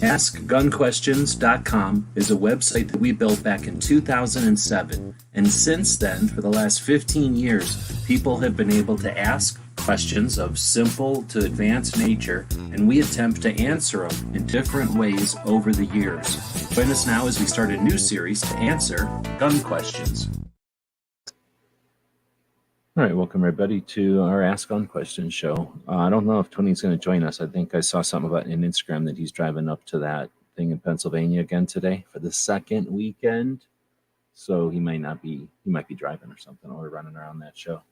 AskGunQuestions.com is a website that we built back in 2007, and since then, for the last 15 years, people have been able to ask questions of simple to advanced nature, and we attempt to answer them in different ways over the years. Join us now as we start a new series to answer gun questions. All right, welcome everybody to our Ask Gun Questions show. I don't know if Tony's going to join us. I think I saw something about in Instagram that he's driving up to that thing in Pennsylvania again today for the second weekend. So he might be driving or something, or running around that show.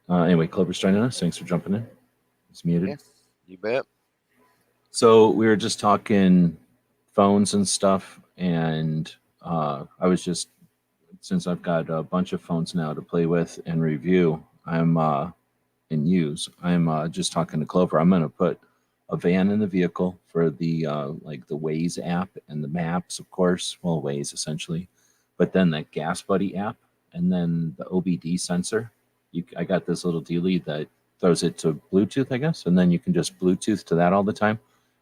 Anyway, Clover's joining us. Thanks for jumping in. He's muted. Yeah, you bet. So we were just talking phones and stuff, and I was just, since I've got a bunch of phones now to play with and review, I'm just talking to Clover. I'm going to put a van in the vehicle for the like the Waze app and the maps, of course. Well, Waze essentially, but then that Gas Buddy app and then the OBD sensor. I got this little dealie that throws it to Bluetooth, I guess, and then you can just Bluetooth to that all the time,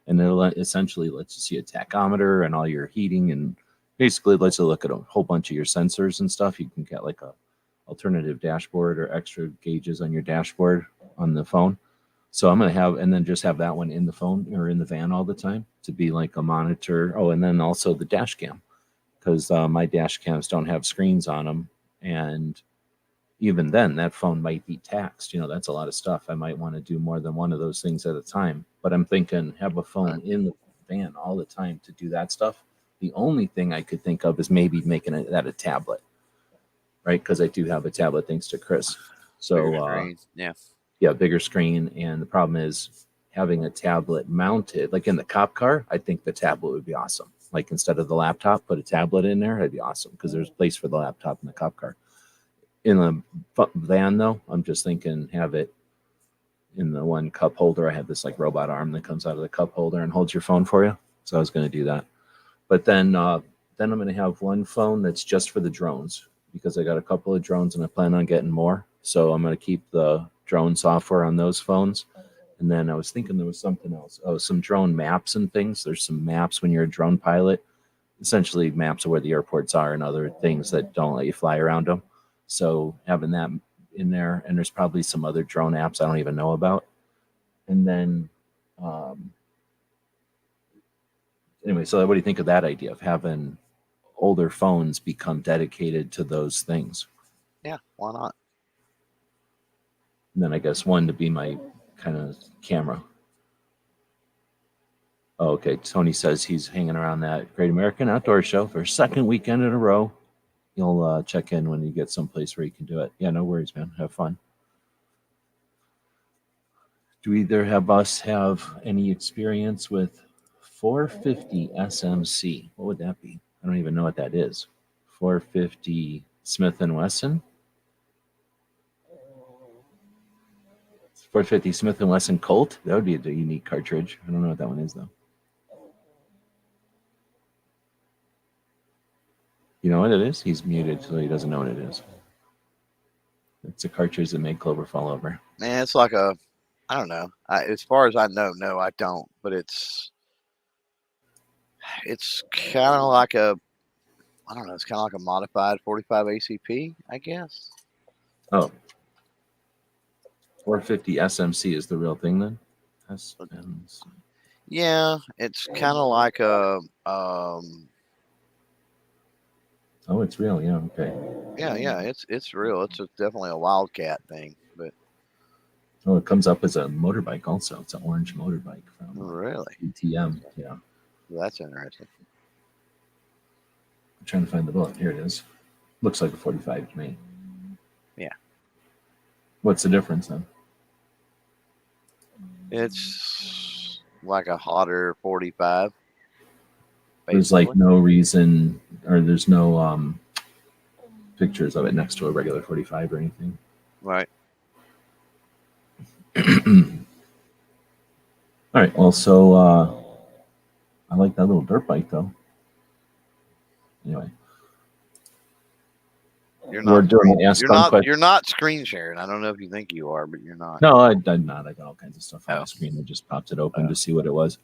and it'll essentially let you see a tachometer and all your heating, and basically lets you look at a whole bunch of your sensors and stuff. You can get like a alternative dashboard or extra gauges on your dashboard on the phone. So I'm going to have, and then just have that one in the phone or in the van all the time to be like a monitor. Oh, and then also the dash cam, because my dash cams don't have screens on them. And even then that phone might be taxed. You know, that's a lot of stuff. I might want to do more than one of those things at a time, but I'm thinking have a phone in the van all the time to do that stuff. The only thing I could think of is maybe making that a tablet, right? Because I do have a tablet thanks to Chris. So bigger screen. And the problem is having a tablet mounted, like in the cop car. I think the tablet would be awesome. Like instead of the laptop, put a tablet in there. That'd be awesome because there's place for the laptop in the cop car. In the van, though, I'm just thinking have it in the one cup holder. I have this like robot arm that comes out of the cup holder and holds your phone for you. So I was going to do that. But then I'm going to have one phone that's just for the drones because I got a couple of drones and I plan on getting more. So I'm going to keep the drone software on those phones. And then I was thinking there was something else. Oh, some drone maps and things. There's some maps when you're a drone pilot, essentially maps of where the airports are and other things that don't let you fly around them. So having that in there, and there's probably some other drone apps I don't even know about. And then anyway, so what do you think of that idea of having older phones become dedicated to those things? Yeah, why not? And then I guess one to be my kind of camera. Oh, okay. Tony says he's hanging around that Great American Outdoor Show for a second weekend in a row. You'll check in when you get someplace where you can do it. Yeah, no worries, man. Have fun. Do either of us have any experience with 450 SMC? What would that be? I don't even know what that is. 450 Smith & Wesson? 450 Smith & Wesson Colt? That would be a unique cartridge. I don't know what that one is, though. You know what it is? He's muted, so he doesn't know what it is. It's a cartridge that made Clover fall over. Man, it's like I don't know. As far as I know, no, I don't. But it's kind of like I don't know. It's kind of like a modified 45 ACP, I guess. Oh. 450 SMC is the real thing then? SMC. Yeah, it's kind of like a... Oh, it's real. Yeah, okay. Yeah, it's real. It's definitely a Wildcat thing, but oh, it comes up as a motorbike also. It's an orange motorbike from really ETM. Yeah, well, that's interesting. I'm trying to find the bullet. Here it is. Looks like a 45 to me. Yeah. What's the difference then? It's like a hotter 45. There's like no reason, or there's no pictures of it next to a regular 45 or anything. Right. All right. Well, so I like that little dirt bike though. Anyway. You're not. You're not screen sharing. I don't know if you think you are, but you're not. No, I'm not. I got all kinds of stuff on the screen. I just popped it open to see what it was.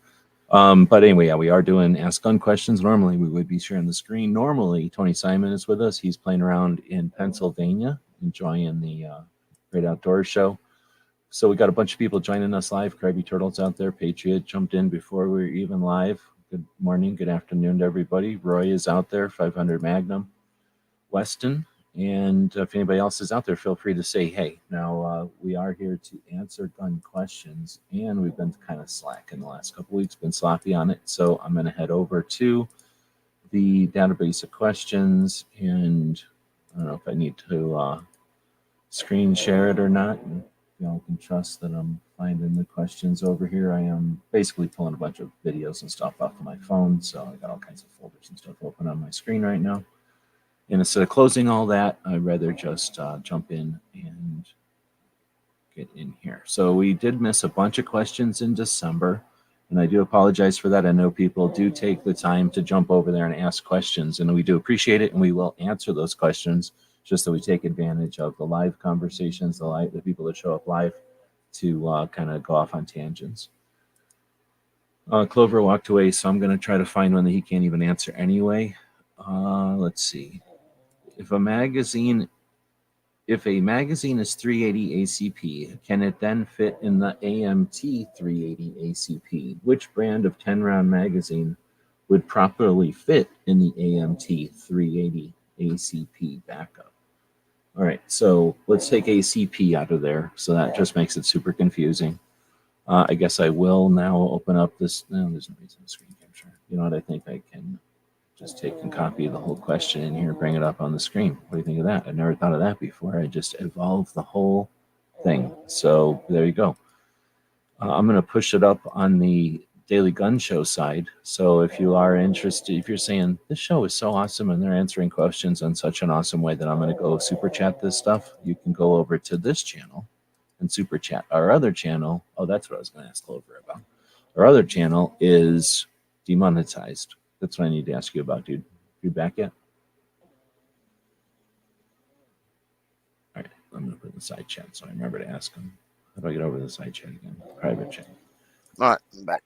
But anyway, yeah, we are doing Ask Gun questions. Normally, we would be sharing the screen. Normally, Tony Simon is with us. He's playing around in Pennsylvania, enjoying the Great Outdoors Show. So we got a bunch of people joining us live. Krabby Turtle's out there. Patriot jumped in before we were even live. Good morning, good afternoon to everybody. Roy is out there, 500 Magnum. Weston, and if anybody else is out there, feel free to say hey. Now, we are here to answer gun questions, and we've been kind of slack in the last couple weeks, been sloppy on it. So I'm going to head over to the database of questions, and I don't know if I need to screen share it or not. And y'all can trust that I'm finding the questions over here. I am basically pulling a bunch of videos and stuff off of my phone, so I got all kinds of folders and stuff open on my screen right now. And instead of closing all that, I'd rather just jump in and get in here. So we did miss a bunch of questions in December, and I do apologize for that. I know people do take the time to jump over there and ask questions, and we do appreciate it, and we will answer those questions, just so we take advantage of the live conversations, the people that show up live, to kind of go off on tangents. Clover walked away, so I'm going to try to find one that he can't even answer anyway. Let's see. If a magazine is 380 ACP, can it then fit in the AMT 380 ACP? Which brand of 10-round magazine would properly fit in the AMT 380 ACP backup? All right, so let's take ACP out of there. So that just makes it super confusing. I guess I will now open up this. No, there's no reason to screen capture. You know what? I think I can just take and copy the whole question in here, bring it up on the screen. What do you think of that? I never thought of that before. I just evolved the whole thing. So there you go. I'm going to push it up on the Daily Gun Show side. So if you are interested, if you're saying this show is so awesome and they're answering questions in such an awesome way that I'm going to go super chat this stuff, you can go over to this channel and super chat. Our other channel, oh, that's what I was going to ask Clover about. Our other channel is demonetized. That's what I need to ask you about, dude. You back yet? All right, I'm going to put in the side chat so I remember to ask him. How do I get over to the side chat again? Private chat. All right, I'm back.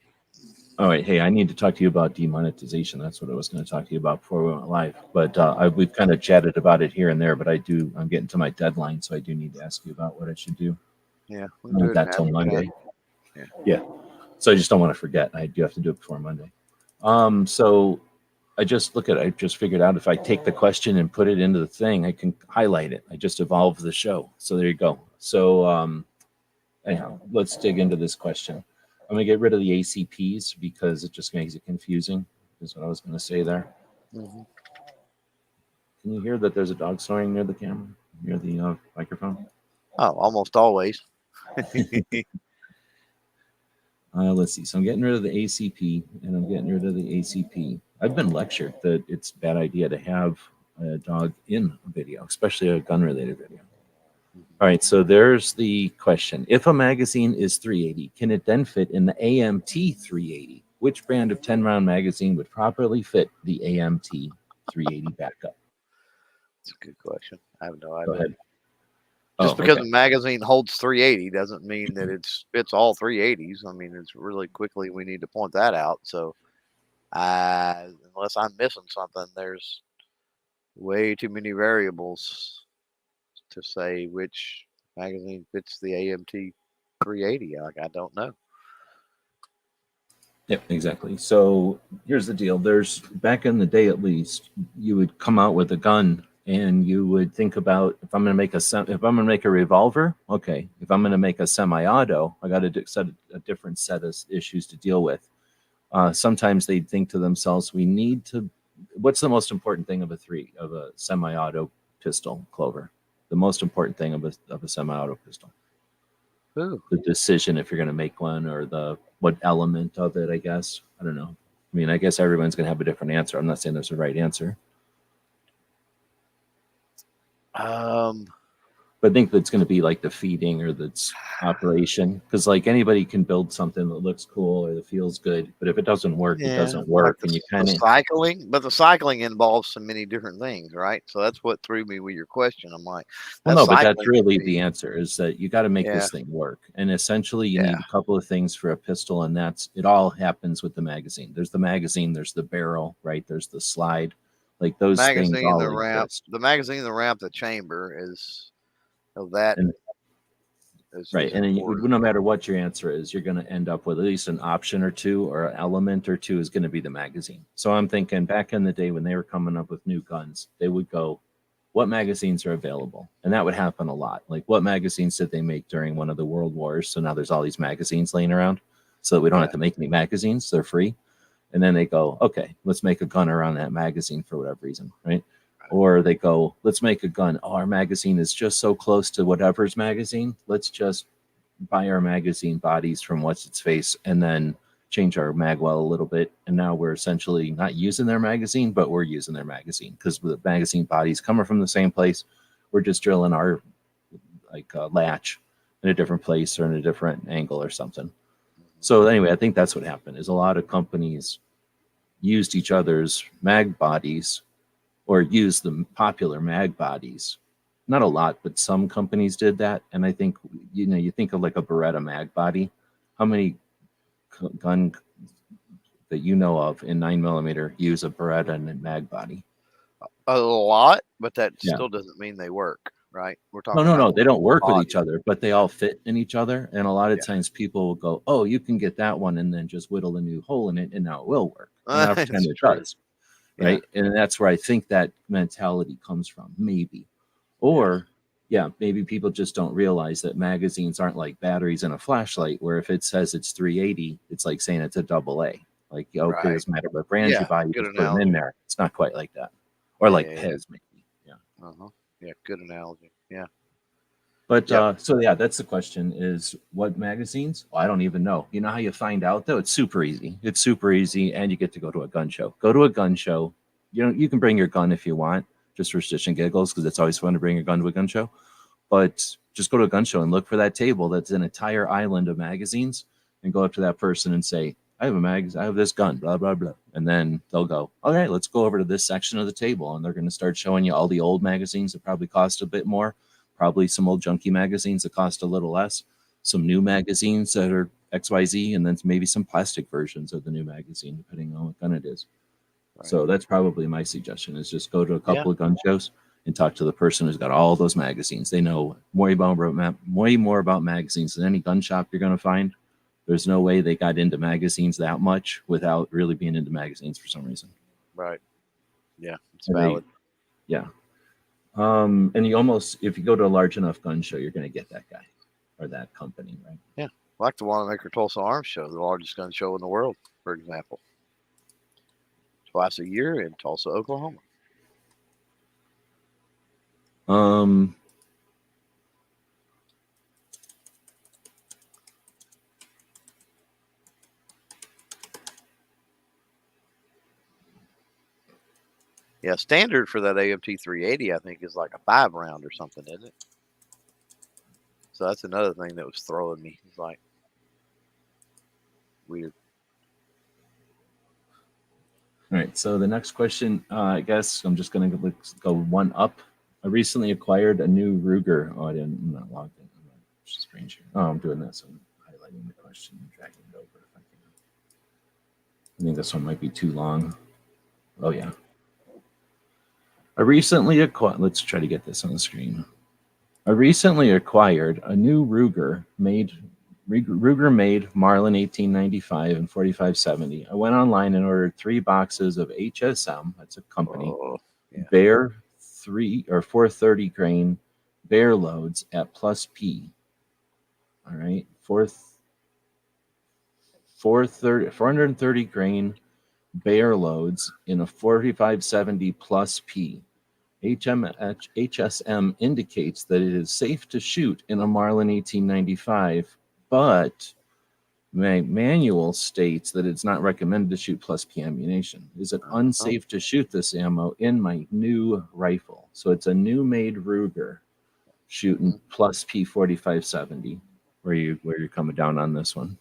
All right, hey, I need to talk to you about demonetization. That's what I was going to talk to you about before we went live. But we've kind of chatted about it here and there, but I'm getting to my deadline, so I do need to ask you about what I should do. Yeah, I want that till Monday. Yeah. So I just don't want to forget. I do have to do it before Monday. So I just figured out if I take the question and put it into the thing, I can highlight it. I just evolved the show. So there you go. So anyhow, let's dig into this question. I'm going to get rid of the ACPs because it just makes it confusing, is what I was going to say there. Mm-hmm. Can you hear that there's a dog snoring near the camera, near the microphone? Oh, almost always. Let's see. So I'm getting rid of the ACP, and I'm getting rid of the ACP. I've been lectured that it's a bad idea to have a dog in a video, especially a gun-related video. All right, so there's the question. If a magazine is 380, can it then fit in the AMT 380? Which brand of 10-round magazine would properly fit the AMT 380 backup? That's a good question. I have no idea. Go ahead. Just because a magazine holds 380 doesn't mean that it's all 380s. I mean, it's really quickly we need to point that out. So, unless I'm missing something, there's way too many variables to say which magazine fits the AMT 380. Like, I don't know. Yep, exactly. So here's the deal. There's, back in the day at least, you would come out with a gun and you would think about, if I'm going to make a revolver, okay. If I'm going to make a semi-auto, I got to set a different set of issues to deal with. Sometimes they'd think to themselves, what's the most important thing of a semi-auto pistol, Clover? The most important thing of a semi-auto pistol. Ooh. The decision if you're going to make one, or what element of it, I guess. I don't know. I mean, I guess everyone's going to have a different answer. I'm not saying there's a right answer. But I think that's going to be like the feeding or that's operation, because like anybody can build something that looks cool or that feels good, but if it doesn't work, it doesn't work, like and you the kind of cycling, but the cycling involves so many different things, right? So that's what threw me with your question. I'm like, well, that no, but that's cycling could really be, the answer is that you got to make yeah, this thing work, and essentially you yeah, need a couple of things for a pistol, and that's it. All happens with the magazine. There's the magazine, there's the barrel, right? There's the slide, like those things magazine, all the ramp, exist, the chamber is of that and is right, and then you, important. no matter what your answer is, you're going to end up with at least an option or two, or an element or two is going to be the magazine. So I'm thinking back in the day when they were coming up with new guns, they would go, "What magazines are available?" And that would happen a lot. Like, what magazines did they make during one of the world wars? So now there's all these magazines laying around, so that we don't Yeah, have to make any magazines; they're free. And then they go, "Okay, let's make a gun around that magazine for whatever reason," right? Or they go, "Let's make a gun. Oh, our magazine is just so close to whatever's magazine. Let's just buy our magazine bodies from what's its face and then change our magwell a little bit, and now we're essentially not using their magazine, but we're using their magazine because the magazine bodies coming from the same place. We're just drilling our like latch in a different place or in a different angle or something." So anyway, I think that's what happened is a lot of companies used each other's mag bodies or used the popular mag bodies. Not a lot, but some companies did that. And I think, you think of like a Beretta mag body. How many gun that you know of in 9mm use a Beretta and a mag body? a lot, but that Yeah. still doesn't mean they work, right? We're No, talking no, about no. the They don't work with each body. other, but they all fit in each other. And a lot of Yeah, times people will go, "Oh, you can get that one and then just whittle a new hole in it and now it will work." And half the time it's it true. does. Yeah, Right. And that's where I think that mentality comes from, maybe. yeah, Or, yeah, maybe people just don't realize that magazines aren't like batteries in a flashlight, where if it says it's 380, it's like saying it's a double A. Like, okay, it right. doesn't matter what brand you Yeah, buy, you good just put them in analogy. there. It's not quite like that. Or Yeah, like yeah, yeah. Pez, maybe. Yeah. Uh-huh. Yeah, good analogy. Yeah. But Yep. so yeah, that's the question: is what magazines? Well, I don't even know. You know how you find out though? It's super easy. It's super easy, and you get to go to a gun show. Go to a gun show. You can bring your gun if you want, just for shits and giggles, because it's always fun to bring your gun to a gun show. But just go to a gun show and look for that table that's an entire island of magazines, and go up to that person and say, "I have a I have this gun, blah blah blah," and then they'll go, "All right, let's go over to this section of the table," and they're going to start showing you all the old magazines that probably cost a bit more, probably some old junky magazines that cost a little less, some new magazines that are XYZ, and then maybe some plastic versions of the new magazine, depending on what gun it is. Right. So that's probably my suggestion: is just go to a Yeah. couple of gun shows and talk to the person who's got all those magazines. They know way more about magazines than any gun shop you're going to find. There's no way they got into magazines that much without really being into magazines for some reason. Right. Yeah. It's And they, valid. yeah. And you almost, if you go to a large enough gun show, you're going to get that guy or that company, right? Yeah. Like the Wanamaker Tulsa Arms Show, the largest gun show in the world, for example. Twice a year in Tulsa, Oklahoma. Um, Yeah, standard for that AMT 380, I think, is like a 5 round or something, isn't it? So that's another thing that was throwing me. It's like weird. All right. So the next question, I guess I'm just going to go one up. I recently acquired a new Ruger. Oh, I'm not logged in. It's strange here. Oh, I'm doing this. I'm highlighting the question and dragging it over. If I can. I think this one might be too long. Oh yeah. I recently acquired. Let's try to get this on the screen. I recently acquired a new Ruger made Marlin 1895 and 4570. I went online and ordered 3 boxes of HSM. That's a company. Oh, yeah. Bear 430 grain bear loads at plus P. All right, 430 grain bear loads in a 4570 plus P. HSM indicates that it is safe to shoot in a Marlin 1895, but my manual states that it's not recommended to shoot plus P ammunition. Is it unsafe to shoot this ammo in my new rifle? So it's a new made Ruger. shooting plus P4570. Where you're coming down on this one?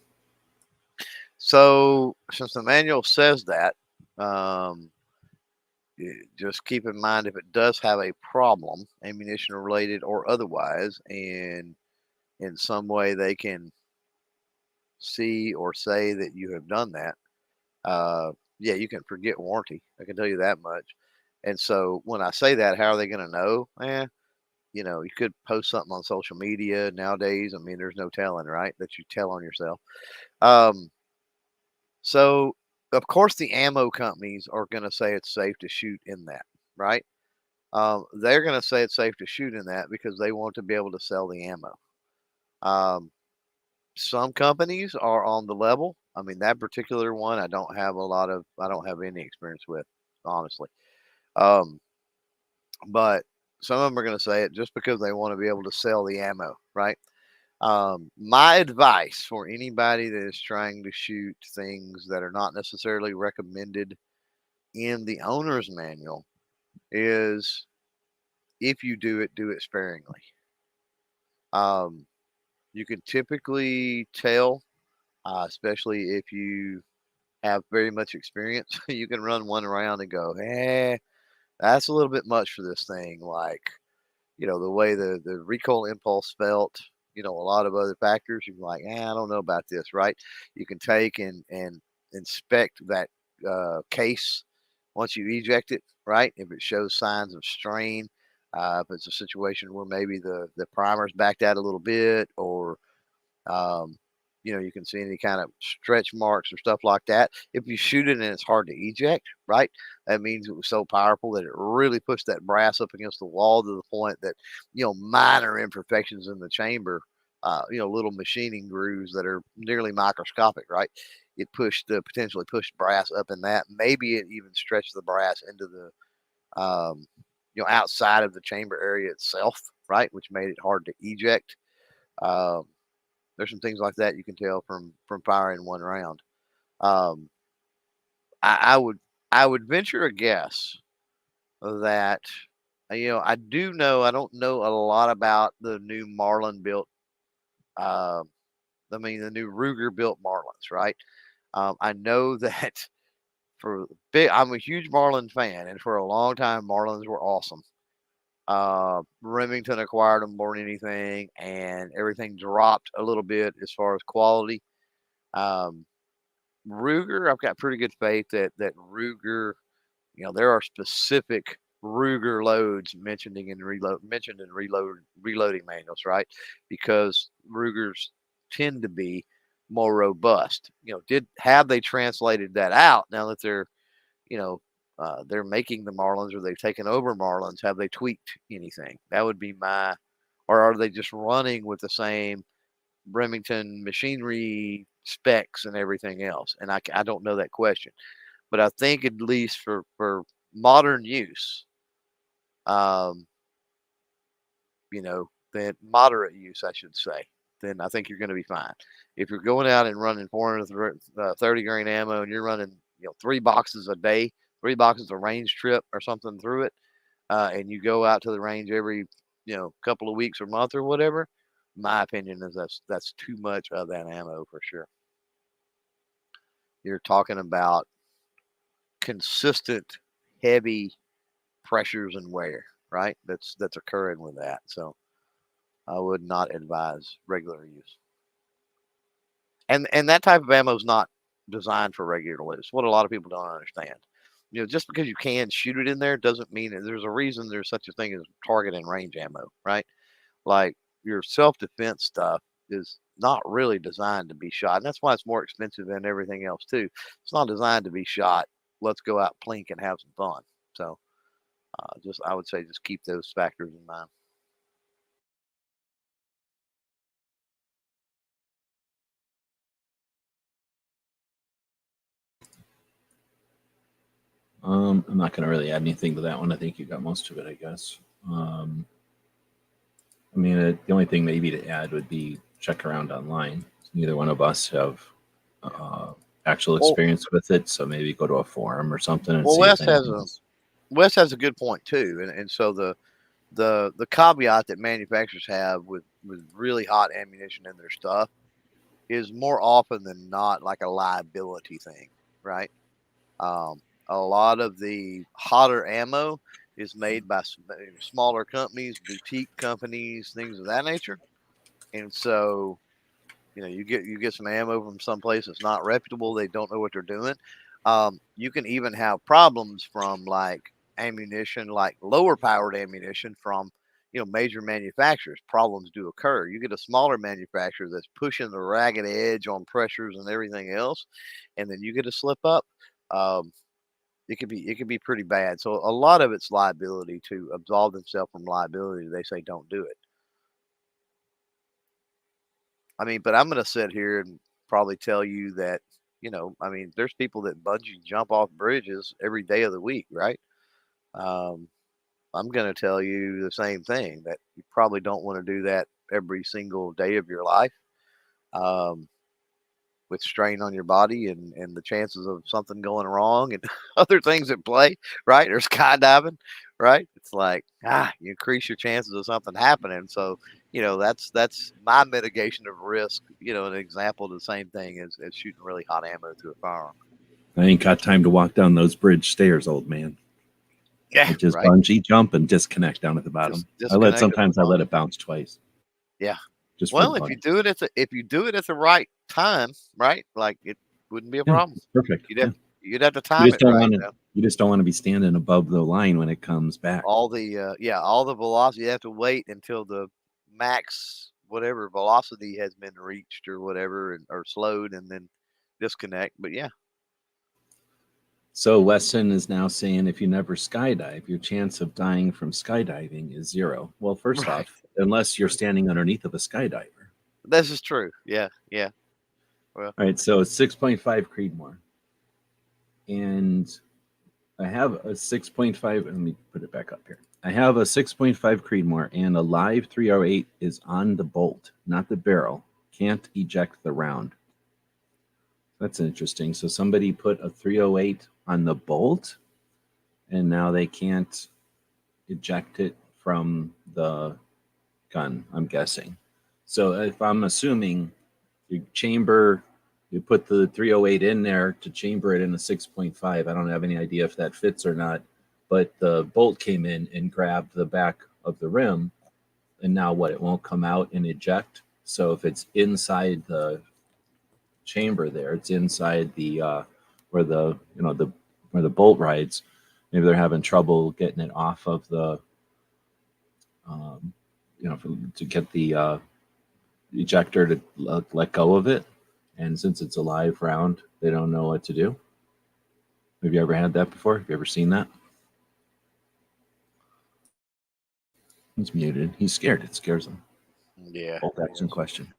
So since the manual says that, just keep in mind if it does have a problem, ammunition related or otherwise, and in some way they can see or say that you have done that, yeah, you can forget warranty. I can tell you that much. And so when I say that, how are they going to know? You know, you could post something on social media nowadays. I mean, there's no telling, right? That you tell on yourself. So of course the ammo companies are going to say it's safe to shoot in that, right? They're going to say it's safe to shoot in that because they want to be able to sell the ammo. Some companies are on the level. I mean, that particular one, I don't have any experience with, honestly. But some of them are going to say it just because they want to be able to sell the ammo, right? My advice for anybody that is trying to shoot things that are not necessarily recommended in the owner's manual is if you do it sparingly. You can typically tell, especially if you have very much experience, you can run one around and go, that's a little bit much for this thing. Like, you know, the way the recoil impulse felt, you know, a lot of other factors, you're like, I don't know about this, right? You can take and inspect that case once you eject it, right? If it shows signs of strain, if it's a situation where maybe the primer's backed out a little bit, or um, you know, you can see any kind of stretch marks or stuff like that. If you shoot it and it's hard to eject, right? That means it was so powerful that it really pushed that brass up against the wall to the point that, you know, minor imperfections in the chamber, you know, little machining grooves that are nearly microscopic, right? It potentially pushed brass up in that. Maybe it even stretched the brass into the, you know, outside of the chamber area itself, right? Which made it hard to eject. Um, there's some things like that you can tell from firing one round. Um, I would venture a guess that, you know, I don't know a lot about the new Marlin built. Uh, I mean the new Ruger built Marlins, right? I know that I'm a huge Marlin fan, and for a long time Marlins were awesome. Remington acquired them more than anything, and everything dropped a little bit as far as quality. Um, Ruger, I've got pretty good faith that Ruger, you know, there are specific Ruger loads mentioned in reloading manuals, right? Because Rugers tend to be more robust. You know, have they translated that out now that they're, you know, they're making the Marlins or they've taken over Marlins? Have they tweaked anything? That would be or are they just running with the same Remington machinery specs and everything else? And I don't know that question, but I think at least for modern use, um, you know, then moderate use, I should say, then I think you're going to be fine. If you're going out and running 430 grain ammo and you're running, you know, 3 boxes a day, 3 boxes a range trip or something through it, and you go out to the range every, you know, couple of weeks or month or whatever, my opinion is that's too much of that ammo for sure. You're talking about consistent heavy pressures and wear, right? That's occurring with that. So I would not advise regular use. And that type of ammo is not designed for regular use. What a lot of people don't understand. You know, just because you can shoot it in there doesn't mean that there's a reason there's such a thing as target and range ammo, right? Like your self-defense stuff is not really designed to be shot. And that's why it's more expensive than everything else too. It's not designed to be shot. Let's go out plink and have some fun. So I would say just keep those factors in mind. I'm not going to really add anything to that one. I think you got most of it, I guess. I mean, the only thing maybe to add would be check around online. Neither one of us have actual experience with it, so maybe go to a forum or something and see. Wes has a good point too, and so the caveat that manufacturers have with really hot ammunition in their stuff is more often than not like a liability thing, right? Um, a lot of the hotter ammo is made by smaller companies, boutique companies, things of that nature, and so you get some ammo from someplace that's not reputable. They don't know what they're doing. You can even have problems from like ammunition, like lower powered ammunition from major manufacturers. Problems do occur. You get a smaller manufacturer that's pushing the ragged edge on pressures and everything else, and then you get a slip up. Um, it could be pretty bad. So a lot of it's liability to absolve themselves from liability. They say don't do it. I mean, but I'm going to sit here and probably tell you that, I mean, there's people that bungee jump off bridges every day of the week, right? Um, I'm going to tell you the same thing, that you probably don't want to do that every single day of your life. Um, with strain on your body and the chances of something going wrong and other things at play, right? Or skydiving, right? It's like, you increase your chances of something happening. So, that's my mitigation of risk, an example of the same thing as shooting really hot ammo through a firearm. I ain't got time to walk down those bridge stairs, old man. Yeah, I just right. bungee jump and disconnect down at the bottom. Disconnect I let it bounce twice. Yeah. Just Well, for if fun. you do it at the right time, right? Like it wouldn't be a Yeah, problem. it's perfect. You'd have to You time just it don't right. want to. You just don't want to be standing above the line when it comes back. All the velocity, you have to wait until the max whatever velocity has been reached or whatever, or slowed, and then disconnect. But yeah. So Weston is now saying if you never skydive, your chance of dying from skydiving is 0. Well, first Right. off, unless you're standing underneath of a skydiver. This is true. Yeah. Well, All right, so it's 6.5 Creedmoor. And I have a 6.5. Let me put it back up here. I have a 6.5 Creedmoor, and a live 308 is on the bolt, not the barrel. Can't eject the round. That's interesting. So somebody put a 308 on the bolt, and now they can't eject it from the gun, I'm guessing. So if I'm assuming you put the 308 in there to chamber it in a 6.5. I don't have any idea if that fits or not, but the bolt came in and grabbed the back of the rim, and now what? It won't come out and eject. So if it's inside the chamber there, it's inside the where the where the bolt rides. Maybe they're having trouble getting it off of the um, to get the ejector to let go of it. And since it's a live round, they don't know what to do. Have you ever had that before? Have you ever seen that? He's muted. He's scared. It scares him. yeah. Bolt action question.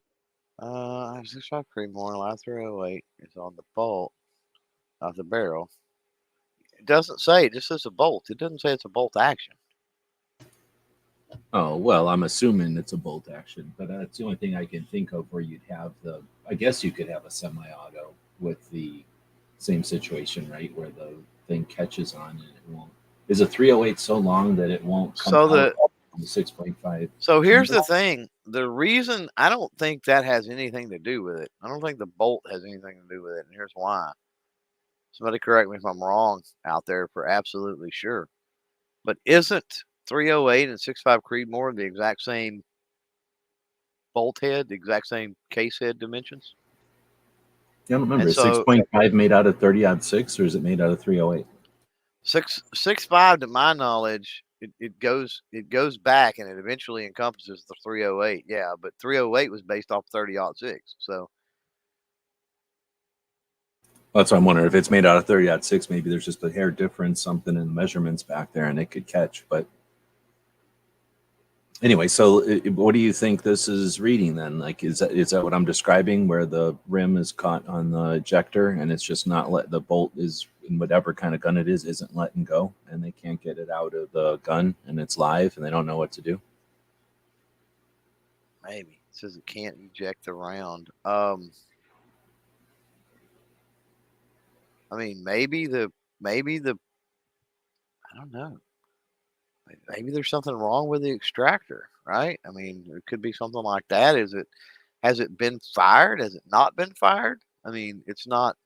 I have 6.5 Creedmoor, live 308 is on the bolt of the barrel. It doesn't say. It just says a bolt. It doesn't say it's a bolt action. Oh, well, I'm assuming it's a bolt action, but that's the only thing I can think of where you'd have I guess you could have a semi-auto with the same situation, right? Where the thing catches on and it won't. Is a 308 so long that it won't come out on the 6.5? So here's the thing. The reason I don't think that has anything to do with it. I don't think the bolt has anything to do with it. And here's why. Somebody correct me if I'm wrong out there for absolutely sure. But isn't 308 and 6.5 Creedmoor the exact same bolt head, the exact same case head dimensions? I don't remember. And Is so 6.5 made out of 30-06 or is it made out of 308? 6.5, to my knowledge, it goes back and it eventually encompasses the 308. Yeah, but 308 was based off 30-06. So That's what I'm wondering. If it's made out of 30-06, maybe there's just a hair difference, something in the measurements back there, and it could catch. But anyway, so what do you think this is reading then? Like, is that what I'm describing, where the rim is caught on the ejector and it's just not the bolt is in whatever kind of gun it is isn't letting go, and they can't get it out of the gun, and it's live, and they don't know what to do? maybe it says it can't eject the round. I mean, maybe the I don't know. maybe there's something wrong with the extractor, right? I mean, it could be something like that. Has it been fired? Has it not been fired? I mean, it's not.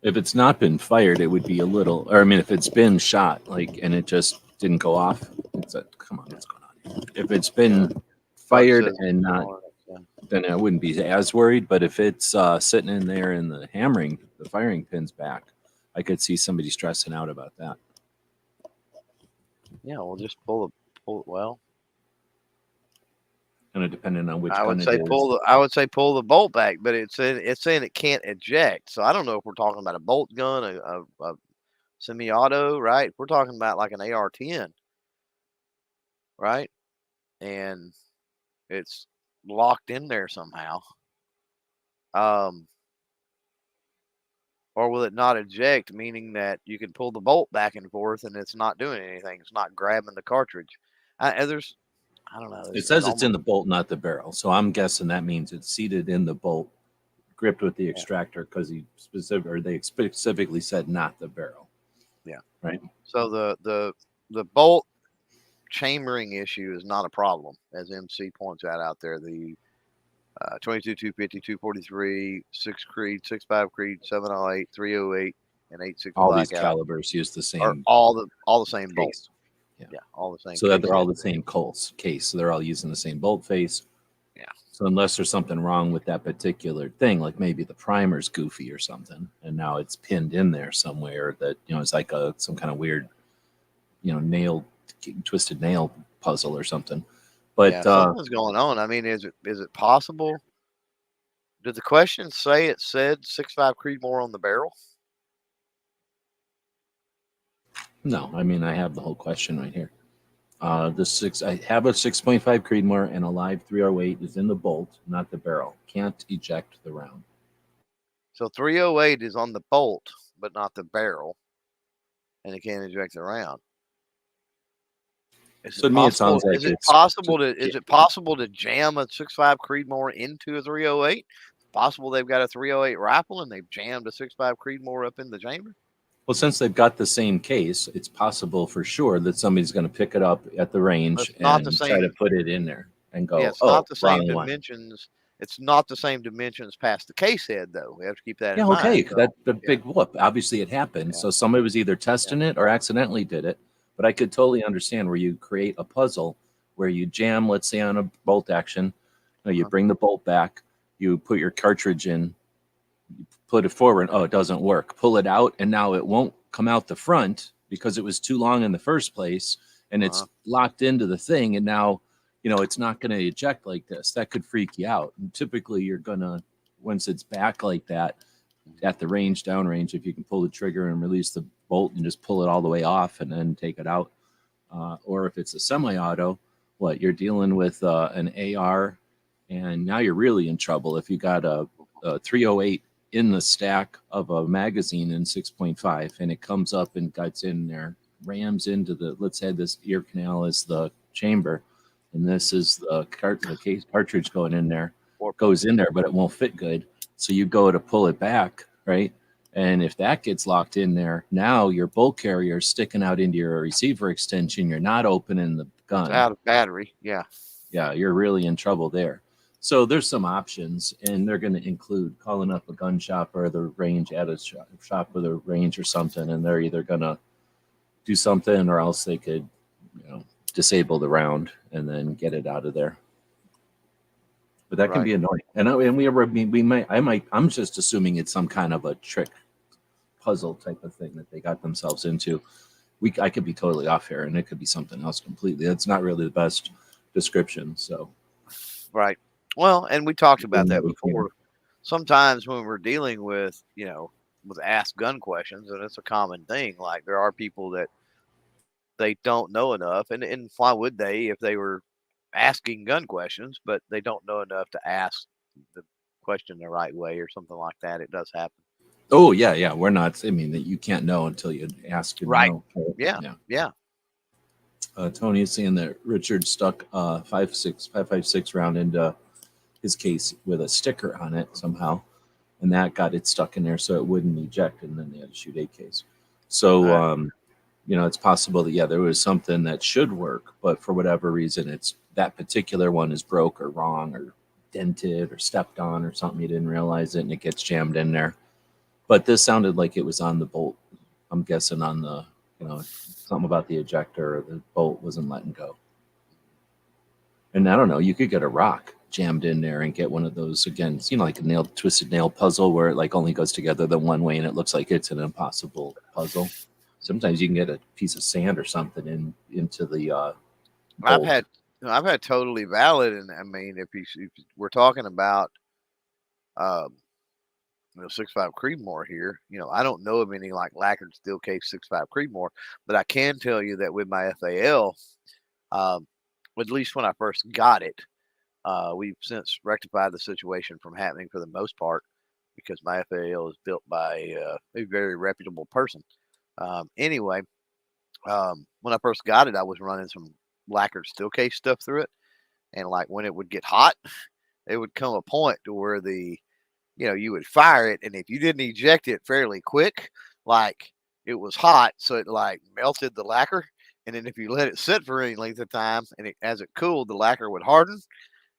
If it's not been fired, it would be a little, or I mean, if it's been shot, like, and it just didn't go off, it's a, come on, what's going on here? If it's been Bart fired says and not, yeah. then I wouldn't be as worried. But if it's sitting in there and the hammering, the firing pin's back, I could see somebody stressing out about that. Yeah, we'll just pull it. Well, Kind of depending on which I gun would it say is. I would say pull the bolt back, but it's saying it can't eject. So I don't know if we're talking about a bolt gun, a semi-auto, right? If we're talking about like an AR-10, right? And it's locked in there somehow. Or will it not eject, meaning that you can pull the bolt back and forth and it's not doing anything. It's not grabbing the cartridge. I don't know. It says it's in the bolt, not the barrel. So I'm guessing that means it's seated in the bolt, gripped with the extractor, because they specifically said not the barrel. Yeah. Right. So the bolt chambering issue is not a problem, as MC points out there. The 22, 250, 243, 6 Creed, 6.5 Creed, 708, 308, and 86 all these Blackout calibers use the are same all the same case. bolt. Yeah, all the same. So that they're all the same case. So they're all using the same bolt face. Yeah. So unless there's something wrong with that particular thing, like maybe the primer's goofy or something, and now it's pinned in there somewhere, that it's like some kind of weird, twisted nail puzzle or something. But yeah, something's going on. I mean, is it possible? Did the question say it said 6.5 Creedmoor on the barrel? No, I mean, I have the whole question right here. I have a 6.5 Creedmoor, and a live 308 is in the bolt, not the barrel. Can't eject the round. So 308 is on the bolt, but not the barrel, and it can't eject the round. So to me, it sounds like is it possible to jam a 6.5 Creedmoor into a 308? Possible they've got a 308 rifle and they've jammed a 6.5 Creedmoor up in the chamber? Well, since they've got the same case, it's possible for sure that somebody's going to pick it up at the range and try to put it in there and go, yeah, it's not the same wrong dimensions. It's not the same dimensions past the case head, though. We have to keep that in one. mind. Okay, the big whoop. Obviously, it happened. So somebody was either testing it or accidentally did it. But I could totally understand where you create a puzzle where you jam, let's say, on a bolt action. You bring the bolt back, you put your cartridge in, you put it forward. Oh, it doesn't work. Pull it out, and now it won't come out the front because it was too long in the first place, and it's locked into the thing. And now, it's not going to eject like this. That could freak you out. And typically, you're gonna, once it's back like that, at the range, downrange, if you can pull the trigger and release the bolt and just pull it all the way off and then take it out. Or if it's a semi-auto, you're dealing with an AR, and now you're really in trouble if you got a 308 in the stack of a magazine in 6.5 and it comes up and gets in there, rams into let's say this ear canal is the chamber, and this is the case cartridge going in there, goes in there, but it won't fit good. So you go to pull it back, right? And if that gets locked in there, now your bolt carrier is sticking out into your receiver extension. You're not opening the gun. It's out of battery. Yeah. Yeah, you're really in trouble there. So there's some options, and they're going to include calling up a gun shop or the range at a shop with a range or something, and they're either going to do something or else they could, disable the round and then get it out of there. But that can be annoying. I'm just assuming it's some kind of a trick puzzle type of thing that they got themselves into. I could be totally off here, and it could be something else completely. That's not really the best description. So, right. Well, and we talked about that before. Sometimes when we're dealing with, with ask gun questions, and it's a common thing. Like there are people that they don't know enough, and why would they if they were asking gun questions, but they don't know enough to ask the question the right way or something like that. It does happen. Oh yeah. We're not. I mean, that you can't know until you ask. Right. Know. Yeah. Tony is saying that Richard stuck 5.56 round into his case with a sticker on it somehow, and that got it stuck in there so it wouldn't eject, and then they had to shoot AKs. So, Right. it's possible that, yeah, there was something that should work, but for whatever reason, it's that particular one is broke or wrong or dented or stepped on or something. You didn't realize it and it gets jammed in there. But this sounded like it was on the bolt. I'm guessing on the, something about the ejector or the bolt wasn't letting go. And I don't know, you could get a rock jammed in there and get one of those again, like a twisted nail puzzle where it like only goes together the one way and it looks like it's an impossible puzzle. Sometimes you can get a piece of sand or something into the I've bolt. had I've had totally valid, and I mean, if we're talking about um, 6.5 Creedmoor here, I don't know of any like lacquered steel case 6.5 Creedmoor, but I can tell you that with my FAL, um, at least when I first got it, we've since rectified the situation from happening for the most part because my FAL is built by a very reputable person. Anyway, when I first got it, I was running some lacquered steel case stuff through it, and like when it would get hot, it would come a point to where you would fire it, and if you didn't eject it fairly quick, like it was hot, so it like melted the lacquer, and then if you let it sit for any length of time, and as it cooled, the lacquer would harden,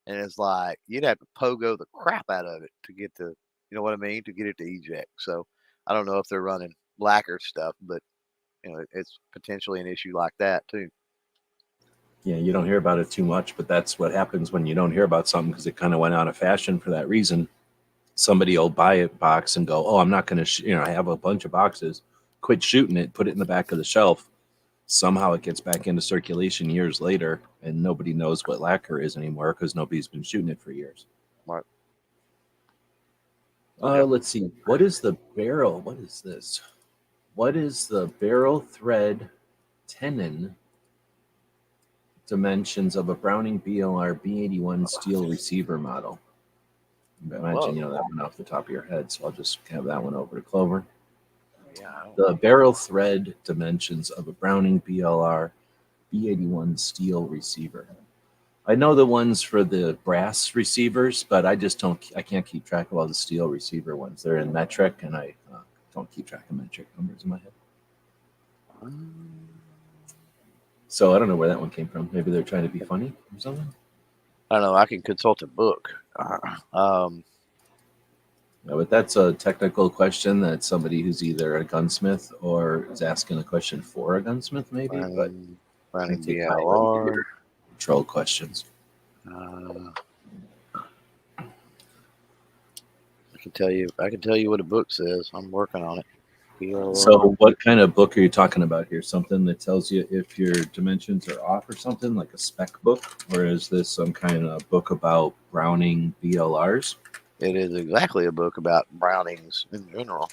and it's like you'd have to pogo the crap out of it to get to, you know what I mean, to get it to eject. So I don't know if they're running lacquer stuff, but it's potentially an issue like that too. Yeah, you don't hear about it too much, but that's what happens when you don't hear about something because it kind of went out of fashion for that reason. Somebody will buy a box and go, "Oh, I'm not going to, I have a bunch of boxes. Quit shooting it, put it in the back of the shelf." Somehow it gets back into circulation years later, and nobody knows what lacquer is anymore because nobody's been shooting it for years. Right. Yep. Let's see. What is the barrel? What is this? What is the barrel thread tenon dimensions of a Browning BLR B81 steel receiver model? I imagine you know that one off the top of your head, so I'll just have that one over to Clover. Yeah. The barrel thread dimensions of a Browning BLR B81 steel receiver. I know the ones for the brass receivers, but I can't keep track of all the steel receiver ones. They're in metric, and I don't keep track of metric numbers in my head. So I don't know where that one came from. Maybe they're trying to be funny or something. I don't know. I can consult a book. Yeah, but that's a technical question that somebody who's either a gunsmith or is asking a question for a gunsmith, maybe. But I Running take my like, BLR. troll questions. I can tell you what a book says. I'm working on it. BLR. So what kind of book are you talking about here? Something that tells you if your dimensions are off or something, like a spec book? Or is this some kind of book about Browning BLRs? It is exactly a book about Brownings in general.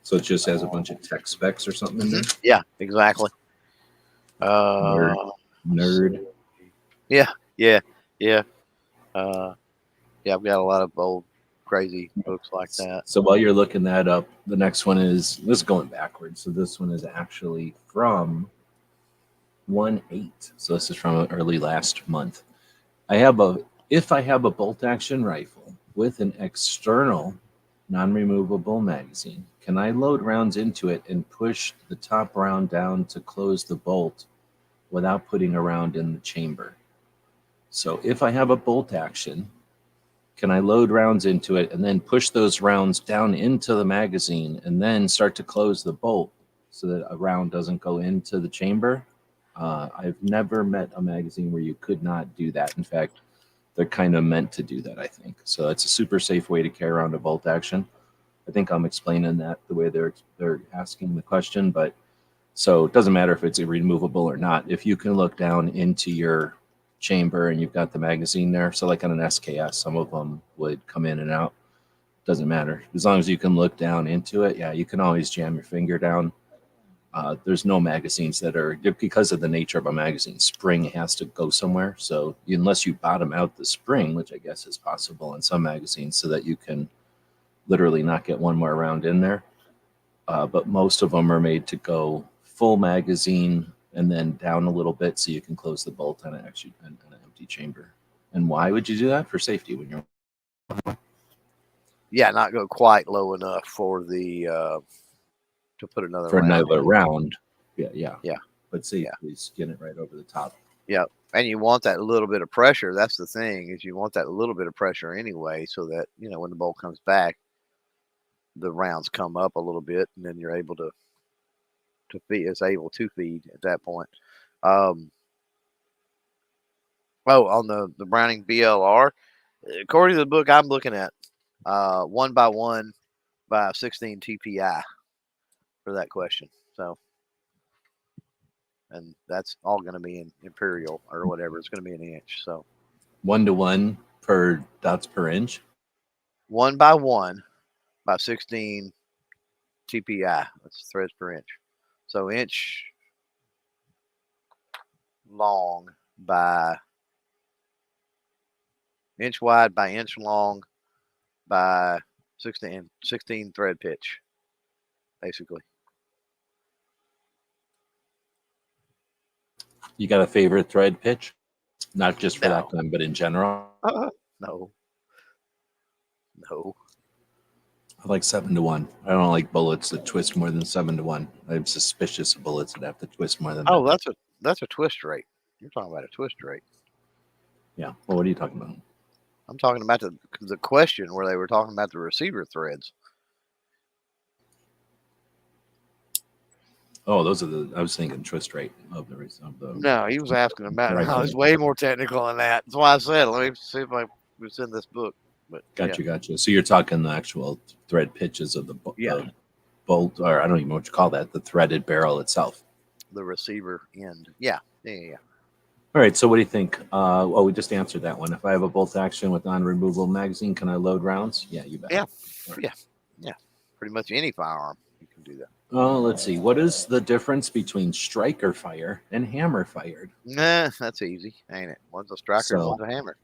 So it just has a bunch of tech specs or something in there? Yeah, exactly. Nerd. Yeah. I've got a lot of old crazy books like that. So while you're looking that up, the next one this is going backwards. So this one is actually from 1/8. So this is from early last month. If I have a bolt action rifle with an external non-removable magazine, can I load rounds into it and push the top round down to close the bolt without putting a round in the chamber? So if I have a bolt action, can I load rounds into it and then push those rounds down into the magazine and then start to close the bolt so that a round doesn't go into the chamber? I've never met a magazine where you could not do that. In fact, they're kind of meant to do that, I think. So it's a super safe way to carry around a bolt action. I think I'm explaining that the way they're asking the question, but so it doesn't matter if it's removable or not. If you can look down into your chamber and you've got the magazine there, so like on an SKS, some of them would come in and out. Doesn't matter as long as you can look down into it. Yeah, you can always jam your finger down. There's no magazines that are, because of the nature of a magazine, spring has to go somewhere. So unless you bottom out the spring, which I guess is possible in some magazines, so that you can literally not get one more round in there. But most of them are made to go full magazine and then down a little bit so you can close the bolt on an empty chamber. And why would you do that? For safety when you're. Yeah, not go quite low enough for the to put another for round another in. round. Yeah. Yeah. But safely skin it right over the top. Yeah. And you want that little bit of pressure. That's the thing, is you want that little bit of pressure anyway, so that, when the bolt comes back, the rounds come up a little bit, and then you're able to feed. It's able to feed at that point. On the Browning BLR, according to the book I'm looking at, 1x1 by 16 TPI for that question. So, and that's all going to be in imperial or whatever. It's going to be an inch. So 1-to-1 per dots per inch. 1x1 by 16 TPI. That's threads per inch. So inch long by inch wide by inch long by 16 thread pitch, basically. You got a favorite thread pitch? Not just for No. that time, but in general? No. I like 7-to-1. I don't like bullets that twist more than 7-to-1. I'm suspicious of bullets that have to twist more than that. That's a twist rate. You're talking about a twist rate. Yeah. Well, what are you talking about? I'm talking about the question where they were talking about the receiver threads. Oh, those are I was thinking twist rate of the. No, he was asking about it. It's way more technical than that. That's why I said, let me see if it's in this book. But Gotcha. So you're talking the actual thread pitches of the bolt, or I don't even know what you call that, the threaded barrel itself. The receiver end. Yeah. All right. So what do you think? We just answered that one. If I have a bolt action with non-removable magazine, can I load rounds? Yeah, you bet. Yeah. Yeah. Pretty much any firearm, you can do that. Let's see. What is the difference between striker fire and hammer fired? Nah, that's easy, ain't it? One's a striker, one's a hammer.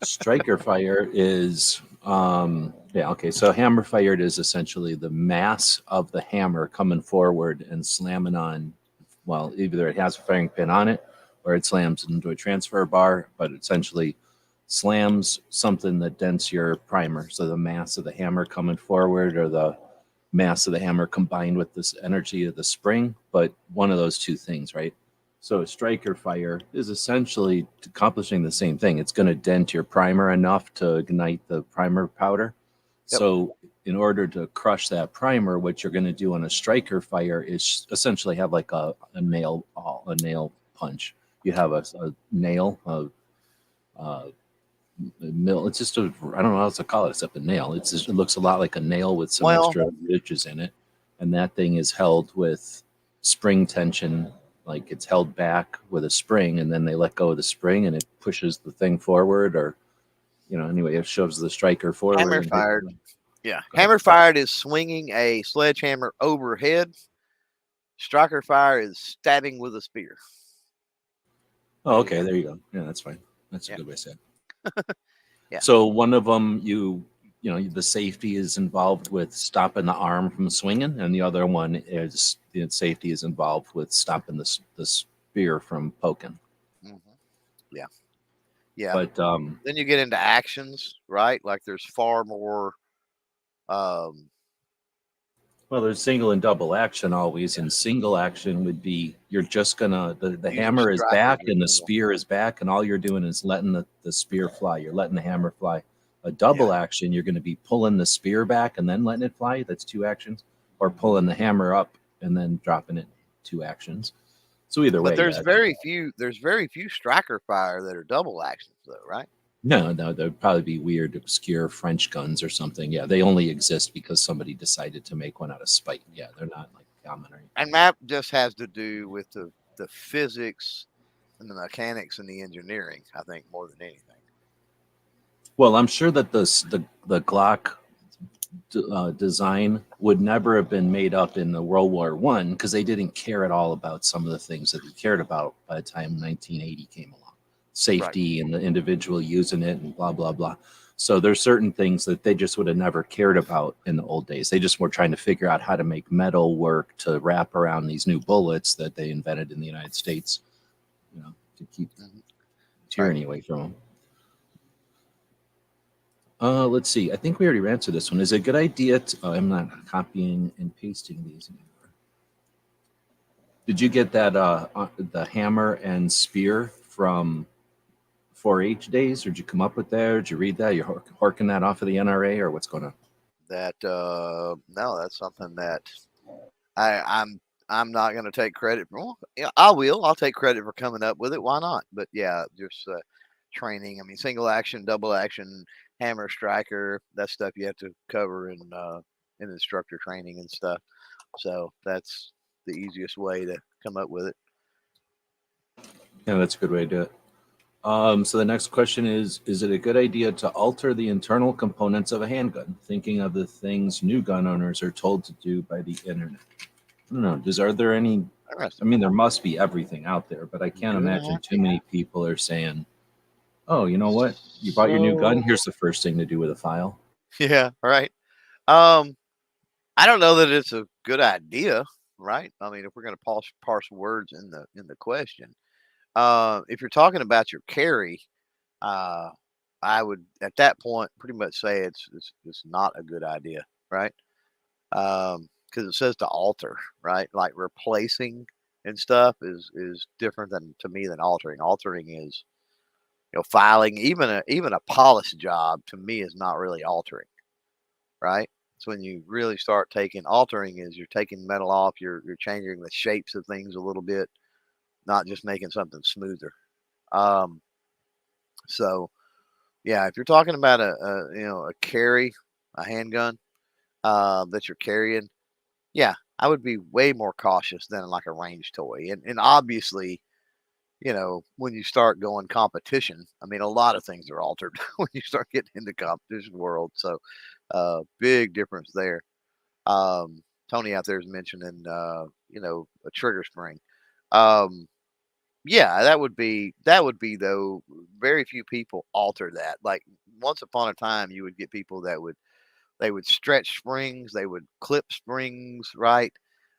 Striker fire is, So hammer fired is essentially the mass of the hammer coming forward and slamming on. Well, either it has a firing pin on it or it slams into a transfer bar, but essentially slams something that dents your primer. So the mass of the hammer coming forward, or the mass of the hammer combined with this energy of the spring, but one of those two things, right? So a striker fire is essentially accomplishing the same thing. It's going to dent your primer enough to ignite the primer powder. Yep. So in order to crush that primer, what you're going to do on a striker fire is essentially have like a nail punch. You have a nail, mill. It's just I don't know how else to call it except a nail. It looks a lot like a nail with some extra ridges in it, and that thing is held with spring tension. Like it's held back with a spring, and then they let go of the spring, and it pushes the thing forward, or anyway, it shoves the striker forward. Hammer fired. Yeah, hammer fired is swinging a sledgehammer overhead. Striker fire is stabbing with a spear. Oh, okay, there you go. Yeah, that's fine. That's a good way to say it. Yeah. So one of them, the safety is involved with stopping the arm from swinging, and the other one is the safety is involved with stopping the spear from poking. Mm-hmm. Yeah. But then you get into actions, right? Like there's far more. Well, there's single and double action always, and single action would be you're just gonna the hammer is back and the spear is back, and all you're doing is letting the spear fly. You're letting the hammer fly. A double action, you're going to be pulling the spear back and then letting it fly. That's two actions, or pulling the hammer up and then dropping it. Two actions. So either way, but there's very few striker fire that are double actions, though, right? No, there'd probably be weird, obscure French guns or something. Yeah, they only exist because somebody decided to make one out of spite. Yeah, they're not like common or anything. And that just has to do with the physics and the mechanics and the engineering, I think, more than anything. Well, I'm sure that the Glock design would never have been made up in the World War I because they didn't care at all about some of the things that they cared about by the time 1980 came along. Safety and the individual using it and blah, blah, blah. So there's certain things that they just would have never cared about in the old days. They just were trying to figure out how to make metal work to wrap around these new bullets that they invented in the United States, to keep tyranny away from them. Let's see. I think we already answered this one. Is it a good idea to, I'm not copying and pasting these anymore. Did you get that the hammer and spear from 4-H days, or did you come up with that? Or did you read that? You're harking that off of the NRA, or what's going on? That no, that's something that I'm not going to take credit for. Well, yeah, I will. I'll take credit for coming up with it. Why not? But yeah, just training. I mean, single action, double action, hammer striker. That stuff you have to cover in instructor training and stuff. So that's the easiest way to come up with it. Yeah, that's a good way to do it. So the next question is it a good idea to alter the internal components of a handgun? Thinking of the things new gun owners are told to do by the internet. I don't know. Are there any? I mean, there must be everything out there, but I can't imagine too many people are saying, "Oh, you know what? You bought your new gun. Here's the first thing to do with a file." Yeah, right. Um, I don't know that it's a good idea, right? I mean, if we're going to parse words in the question, if you're talking about your carry, uh, I would at that point pretty much say it's not a good idea, right? Because it says to alter, right? Like replacing and stuff is different than to me than altering. Altering is filing. Even a polish job to me is not really altering, right? It's when you really start taking altering is you're taking metal off, you're changing the shapes of things a little bit, not just making something smoother. Um, so yeah, if you're talking about a carry, a handgun that you're carrying, yeah, I would be way more cautious than like a range toy. And obviously, when you start going competition, I mean, a lot of things are altered when you start getting into competition world. So, big difference there. Tony out there is mentioning, a trigger spring. Um, yeah, that would be though. Very few people alter that. Like once upon a time, you would get people that they would stretch springs, they would clip springs, right?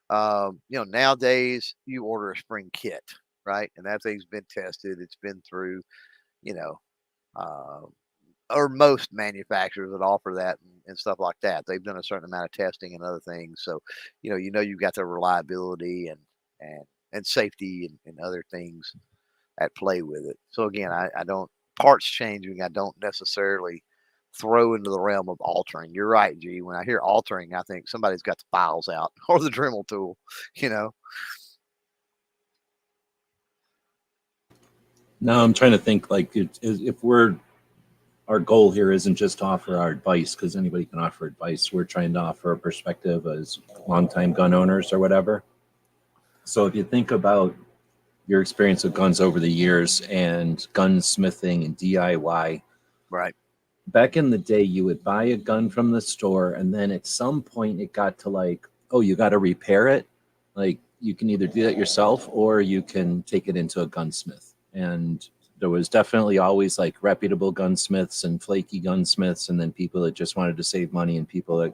Nowadays you order a spring kit, right? And that thing's been tested. It's been through, you know, uh, or most manufacturers that offer that and stuff like that. They've done a certain amount of testing and other things. So, you've got the reliability and and safety and other things at play with it. So again, I don't parts changing. I don't necessarily throw into the realm of altering. You're right, G. When I hear altering, I think somebody's got the files out or the Dremel tool. You know, No, I'm trying to think like if our goal here isn't just to offer our advice because anybody can offer advice. We're trying to offer a perspective as longtime gun owners or whatever. So if you think about your experience with guns over the years and gunsmithing and DIY, right? back in the day, you would buy a gun from the store, and then at some point it got to like, oh, you got to repair it. Like you can either do that yourself or you can take it into a gunsmith. And there was definitely always like reputable gunsmiths and flaky gunsmiths, and then people that just wanted to save money and people that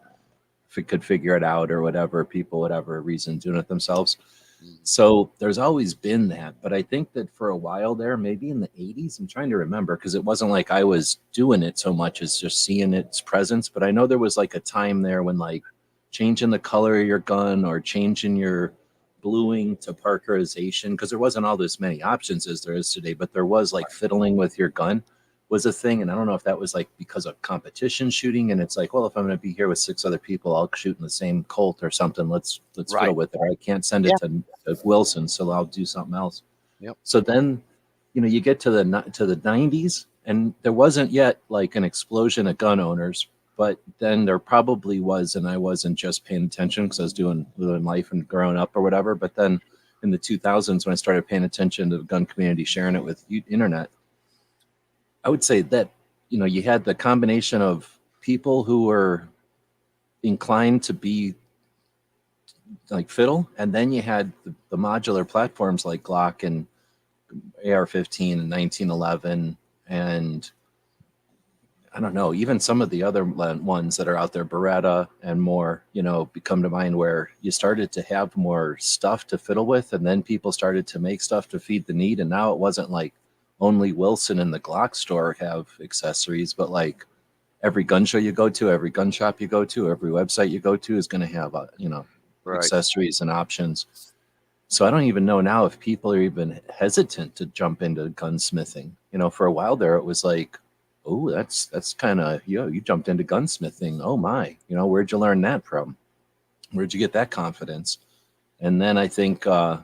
could figure it out or whatever, people, whatever reason, doing it themselves. Mhm. So there's always been that. But I think that for a while there, maybe in the 80s, I'm trying to remember because it wasn't like I was doing it so much as just seeing its presence. But I know there was like a time there when like changing the color of your gun or changing your bluing to parkerization, because there wasn't all this many options as there is today, but there was like fiddling with your gun was a thing. And I don't know if that was like because of competition shooting. And it's like, well, if I'm going to be here with 6 other people, I'll shoot in the same Colt or something. Let's Right. fiddle with it. Or I can't send Yeah. it to Wilson, so I'll do something else. Yep. So then, you get to the 90s, and there wasn't yet like an explosion of gun owners. But then there probably was, and I wasn't just paying attention because I was doing life and growing up or whatever. But then in the 2000s, when I started paying attention to the gun community, sharing it with internet, I would say that you had the combination of people who were inclined to be like fiddle, and then you had the modular platforms like Glock and AR-15 and 1911, and I don't know, even some of the other ones that are out there, Beretta and more, come to mind, where you started to have more stuff to fiddle with, and then people started to make stuff to feed the need, and now it wasn't like only Wilson and the Glock store have accessories, but like every gun show you go to, every gun shop you go to, every website you go to is going to have Right. accessories and options. So I don't even know now if people are even hesitant to jump into gunsmithing. For a while there, it was like, oh, that's kind of, you jumped into gunsmithing. Oh my, where'd you learn that from? Where'd you get that confidence? And then I think, I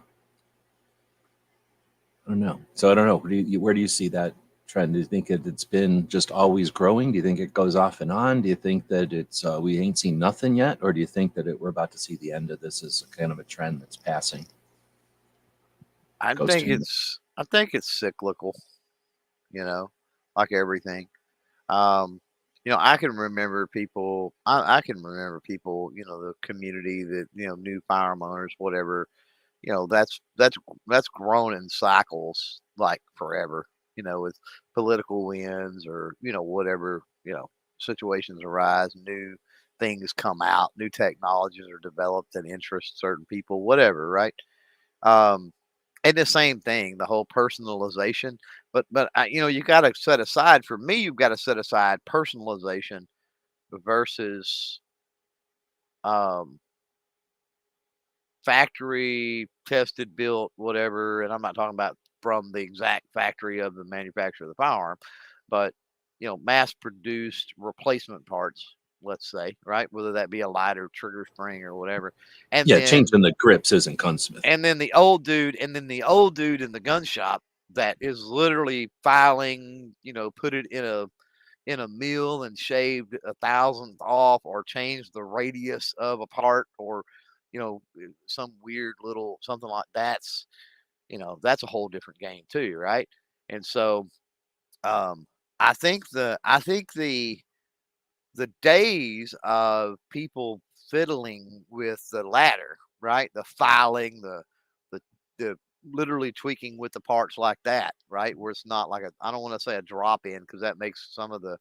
don't know. So I don't know. Where do you see that trend? Do you think it's been just always growing? Do you think it goes off and on? Do you think that it's we ain't seen nothing yet, or do you think that we're about to see the end of this as kind of a trend that's passing? I Ghost think in it's cyclical, like everything. Um, I can remember people. I can remember people. The community that new firearm owners, whatever. That's grown in cycles like forever. With political wins or whatever situations arise, new things come out, new technologies are developed that interest certain people, whatever, right? Um, and the same thing, the whole personalization. But you got to set aside. For me, you've got to set aside personalization versus um, factory tested, built, whatever. And I'm not talking about from the exact factory of the manufacturer of the firearm, but mass produced replacement parts. Let's say, right, whether that be a lighter, trigger spring, or whatever, and Yeah, then changing the grips isn't gunsmithing. the old dude in the gun shop that is literally filing, put it in a mill and shaved a thousandth off, or changed the radius of a part, or some weird little something like that's a whole different game too, right? And so um I think the days of people fiddling with the ladder, right? The filing, the the literally tweaking with the parts like that, right? Where it's not like I don't want to say a drop in, because that makes some of the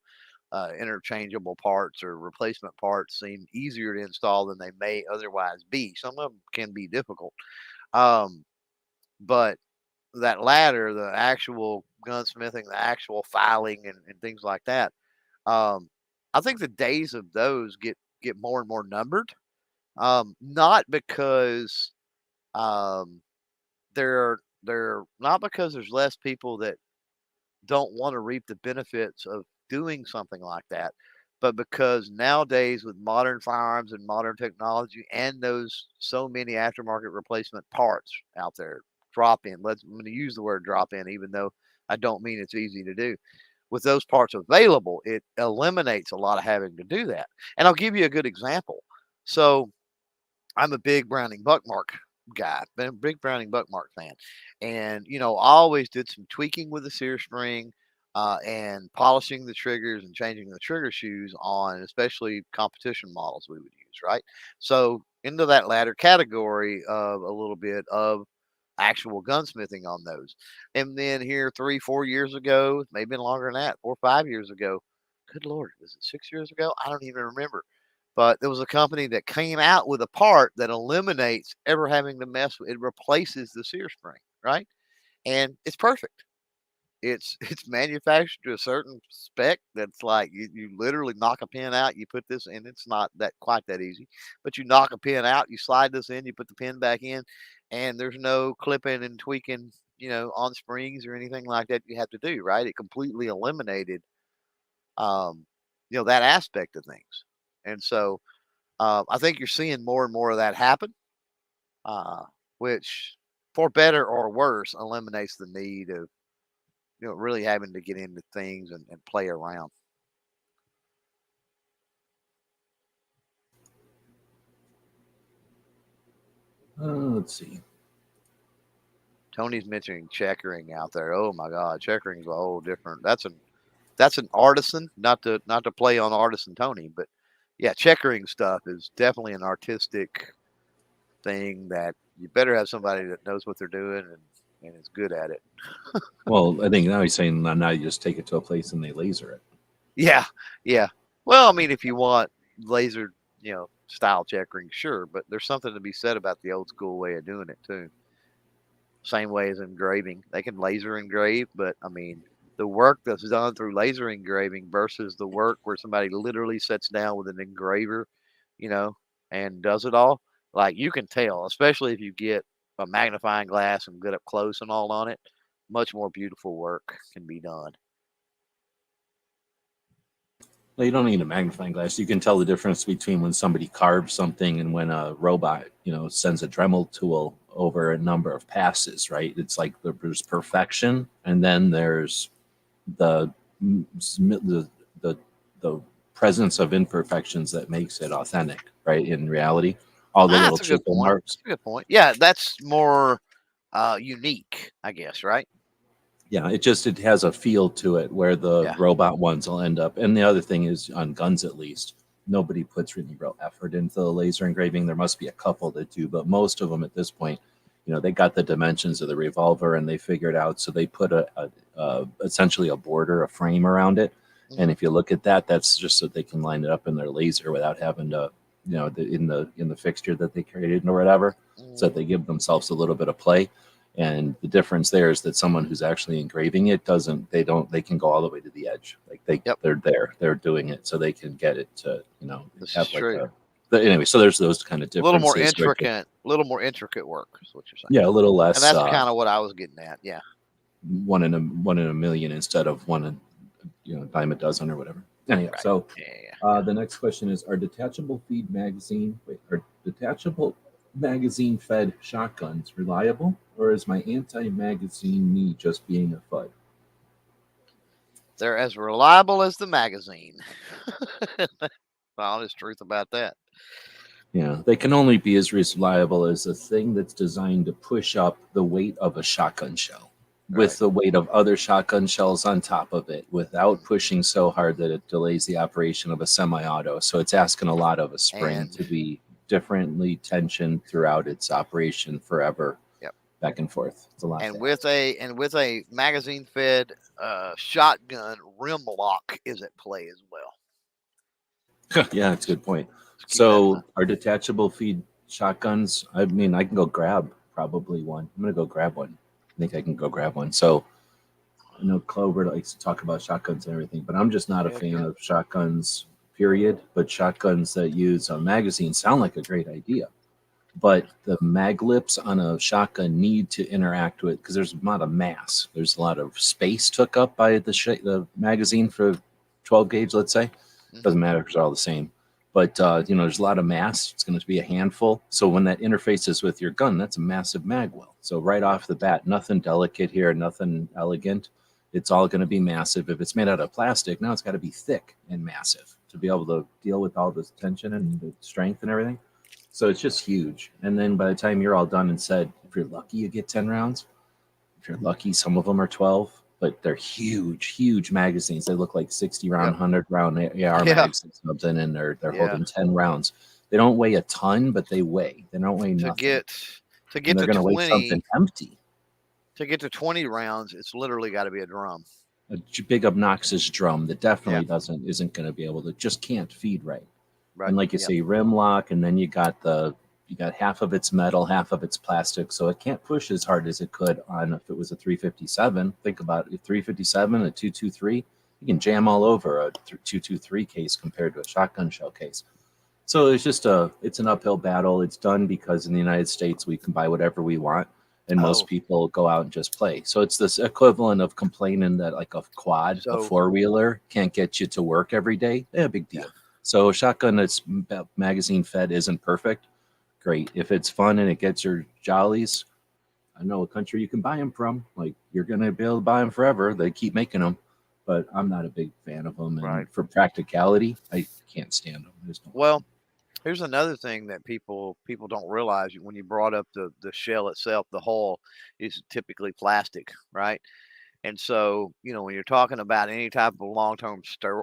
interchangeable parts or replacement parts seem easier to install than they may otherwise be. Some of them can be difficult. Um, but that ladder, the actual gunsmithing, the actual filing, and things like that, um, I think the days of those get more and more numbered. Not because um, they're not because there's less people that don't want to reap the benefits of doing something like that, but because nowadays with modern firearms and modern technology and those so many aftermarket replacement parts out there, drop in. I'm going to use the word drop in, even though I don't mean it's easy to do. With those parts available, it eliminates a lot of having to do that. And I'll give you a good example. So I'm a big Browning Buckmark guy. Been a big Browning Buckmark fan, and I always did some tweaking with the sear spring, and polishing the triggers and changing the trigger shoes on, especially competition models we would use. Right, so into that latter category of a little bit of actual gunsmithing on those, and then here 3-4 years ago, maybe longer than that, 4 or 5 years ago. Good Lord, was it 6 years ago? I don't even remember, but there was a company that came out with a part that eliminates ever having to mess with it, replaces the sear spring, right? And it's perfect. It's manufactured to a certain spec that's like you literally knock a pin out, you put this in. It's not that quite that easy, but you knock a pin out, you slide this in, you put the pin back in, and there's no clipping and tweaking, on springs or anything like that you have to do, right? It completely eliminated um, that aspect of things. And so I think you're seeing more and more of that happen, uh, which, for better or worse, eliminates the need of really having to get into things and play around. Let's see. Tony's mentioning checkering out there. Oh my God, checkering's a whole different. That's an artisan, not to play on artisan Tony, but yeah, checkering stuff is definitely an artistic thing that you better have somebody that knows what they're doing and is good at it. Well, I think now he's saying now you just take it to a place and they laser it. Yeah, yeah. Well, I mean, if you want laser, style checkering, sure, but there's something to be said about the old school way of doing it too. Same way as engraving. They can laser engrave, but I mean, the work that's done through laser engraving versus the work where somebody literally sits down with an engraver, you know, and does it all. Like you can tell, especially if you get a magnifying glass and get up close and all on it, much more beautiful work can be done. Well, you don't need a magnifying glass. You can tell the difference between when somebody carves something and when a robot, sends a Dremel tool over a number of passes, right? It's like there's perfection, and then there's the the the, the presence of imperfections that makes it authentic, right? In reality, all the little That's a good chisel point. marks. That's a good point. Yeah, that's more unique, I guess, right? Yeah, it has a feel to it where the Yeah. robot ones will end up. And the other thing is on guns, at least, nobody puts really real effort into the laser engraving. There must be a couple that do, but most of them at this point, they got the dimensions of the revolver and they figured out. So they put essentially a border, a frame around it. And Mhm. if you look at that, that's just so they can line it up in their laser without having to, in the fixture that they created or whatever, so that Mhm. they give themselves a little bit of play. And the difference there is that someone who's actually engraving it they can go all the way to the edge. Like Yep, they're doing it so they can get it to, this is have like true. anyway, so there's those kind of A little more differences where intricate, little more intricate work is what you're saying. yeah, a little And less that's kind of what I was getting at. Yeah. one in a million instead of one in, dime a dozen or whatever. Anyhow, Right. so Yeah. the next question is: Are detachable magazine fed shotguns reliable, or is my anti-magazine me just being a FUD? They're as reliable as the magazine. The honest truth about that. Yeah, they can only be as reliable as a thing that's designed to push up the weight of a shotgun shell Right. with the weight of other shotgun shells on top of it without Mhm. pushing so hard that it delays the operation of a semi-auto. So it's asking a lot of a spring And to be differently tensioned throughout its operation forever, yep. back and forth. It's a lot to ask. With a magazine fed shotgun, rim lock is at play as well. Yeah, that's a good point. Just keep that in mind. So our detachable feed shotguns, I mean, I can go grab probably one. I'm gonna go grab one. I think I can go grab one. So I know Clover likes to talk about shotguns and everything, but I'm just not a Heck fan yeah. of shotguns, period. But shotguns that use a magazine sound like a great idea. But the mag lips on a shotgun need to interact with, because there's a lot of mass. There's a lot of space took up by the magazine for 12 gauge, let's say. Hmm. Doesn't matter because they're all the same. But there's a lot of mass. It's going to be a handful. So when that interfaces with your gun, that's a massive mag well. So right off the bat, nothing delicate here, nothing elegant. It's all going to be massive. If it's made out of plastic, now it's got to be thick and massive to be able to deal with all this tension and the strength and everything. So it's just huge. And then by the time you're all done and said, if you're lucky, you get 10 rounds. If you're lucky, some of them are 12, but they're huge, huge magazines. They look like 60 round, Yep. 100 round AR Yeah. mags or something, and they're Yeah. holding 10 rounds. They don't weigh a ton, but they weigh. They don't weigh To nothing. get to And get they're to going to weigh something 20 empty. to get to 20 rounds, it's literally got to be a drum. A big obnoxious drum that Yeah. definitely isn't going to be able to, just can't feed right. Right. And like you Yep. say, rim lock, and then you got half of it's metal, half of it's plastic, so it can't push as hard as it could on if it was a 357. Think about it, 357, a 223, you can jam all over a 223 case compared to a shotgun shell case. So it's an uphill battle. It's done because in the United States we can buy whatever we want, and most Oh, people go out and just play. So it's this equivalent of complaining that like a quad, a so four wheeler, can't get you to work every day. Yeah, big yeah. deal. So a shotgun that's magazine fed isn't perfect. Great. If it's fun and it gets your jollies, I know a country you can buy them from. Like you're gonna be able to buy them forever. They keep making them, but I'm not a big fan of them. Right. And for practicality, I can't stand them. I just don't like Well, them. here's another thing that people don't realize when you brought up the shell itself, the hull is typically plastic, right? And so, when you're talking about any type of long-term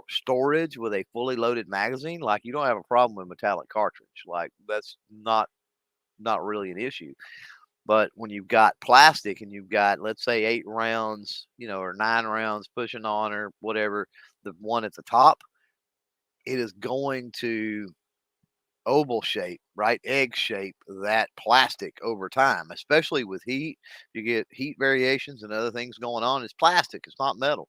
storage with a fully loaded magazine, like you don't have a problem with metallic cartridge. Like that's not really an issue. But when you've got plastic and you've got, let's say, 8 rounds, or 9 rounds pushing on or whatever, the one at the top, it is going to oval shape, right? Egg shape, that plastic over time, especially with heat. You get heat variations and other things going on. It's plastic, it's not metal.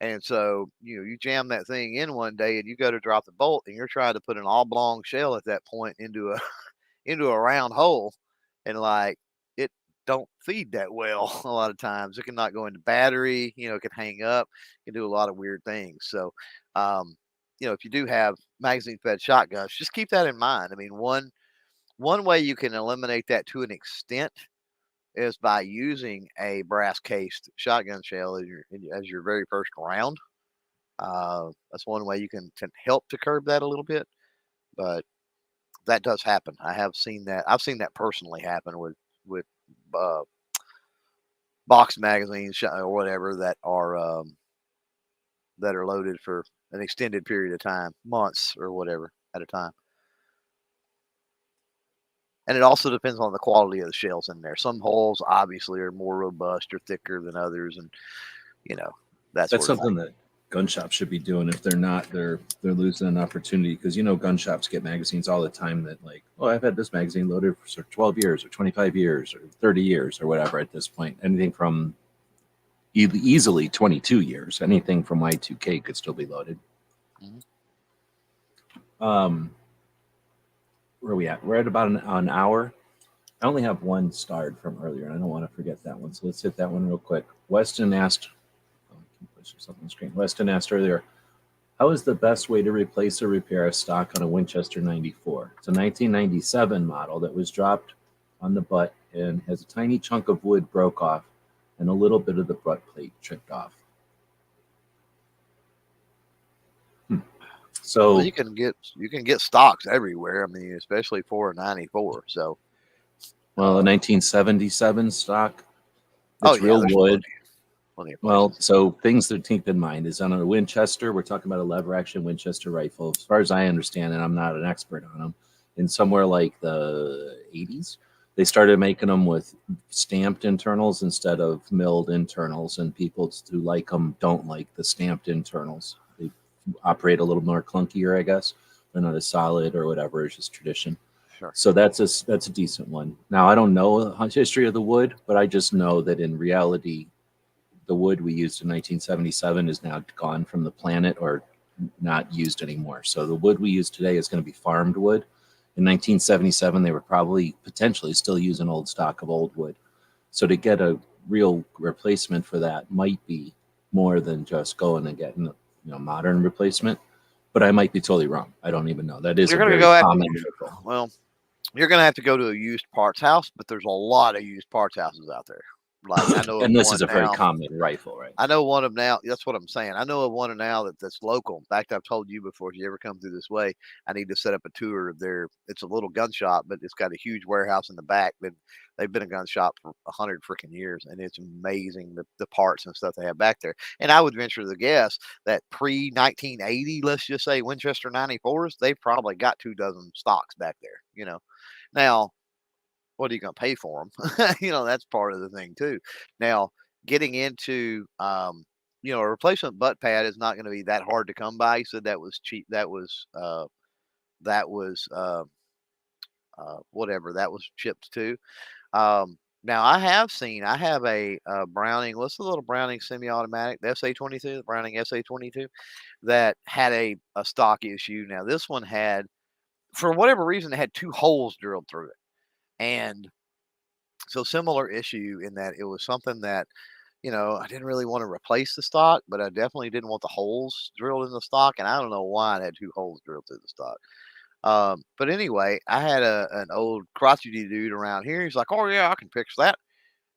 And so, you jam that thing in one day and you go to drop the bolt and you're trying to put an oblong shell at that point into a into a round hole, and like it don't feed that well a lot of times. It can not go into battery, it can hang up, can do a lot of weird things. So if you do have magazine fed shotguns, just keep that in mind. I mean, one way you can eliminate that to an extent is by using a brass cased shotgun shell as your very first round. That's one way you can help to curb that a little bit, but that does happen. I have seen that. I've seen that personally happen with uh, box magazines or whatever that are loaded for an extended period of time, months or whatever at a time. And it also depends on the quality of the shells in there. Some holes obviously are more robust or thicker than others, and you know that That's sort of something thing. that gun shops should be doing. If they're not, they're losing an opportunity, because gun shops get magazines all the time that, like, oh, I've had this magazine loaded for 12 years or 25 years or 30 years or whatever at this point. Anything from easily 22 years, anything from Y2K could still be loaded. Mhm. Where are we at? We're at about an hour. I only have one starred from earlier, and I don't want to forget that one. So let's hit that one real quick. Weston asked, oh, I can push something on the screen. Weston asked earlier, how is the best way to replace or repair a stock on a Winchester 94? It's a 1997 model that was dropped on the butt and has a tiny chunk of wood broke off and a little bit of the butt plate chipped off. Well, So, you can get stocks everywhere. I mean, especially for a 94. So, well, a 1977 stock, oh it's yeah, real there's wood. plenty of Well, places. so things to keep in mind is on a Winchester, we're talking about a lever action Winchester rifle. As far as I understand, and I'm not an expert on them, in somewhere like the 80s, they started making them with stamped internals instead of milled internals, and people who like them don't like the stamped internals. They operate a little more clunkier, I guess. They're not as solid or whatever. It's just tradition. Sure. So that's a decent one. Now I don't know the history of the wood, but I just know that in reality, the wood we used in 1977 is now gone from the planet or not used anymore. So the wood we use today is going to be farmed wood. In 1977, they were probably potentially still using old stock of old wood. So to get a real replacement for that might be more than just going and getting modern replacement. But I might be totally wrong. I don't even know. That is You're a gonna very go have common vehicle. well, you're gonna have to go to a used parts house, but there's a lot of used parts houses out there. Like I know of And this one is a very now. common rifle, right? I know one of now. That's what I'm saying. I know of one now that's local. In fact, I've told you before. If you ever come through this way, I need to set up a tour of their. It's a little gun shop, but it's got a huge warehouse in the back. But they've been a gun shop for 100 freaking years, and it's amazing the parts and stuff they have back there. And I would venture to guess that pre 1980, let's just say Winchester 94s, they've probably got 2 dozen stocks back there. Now what are you going to pay for them? That's part of the thing too. Now, getting into, a replacement butt pad is not going to be that hard to come by. You said that was cheap. That was whatever. That was chipped too. Now I have a Browning. What's the little Browning semi-automatic? The SA-22, the Browning SA-22, that had a stock issue. Now this one had, for whatever reason, it had 2 holes drilled through it, and so similar issue in that it was something that, I didn't really want to replace the stock, but I definitely didn't want the holes drilled in the stock, and I don't know why it had 2 holes drilled through the stock. But anyway, I had an old crotchety dude around here. He's like, "Oh yeah, I can fix that,"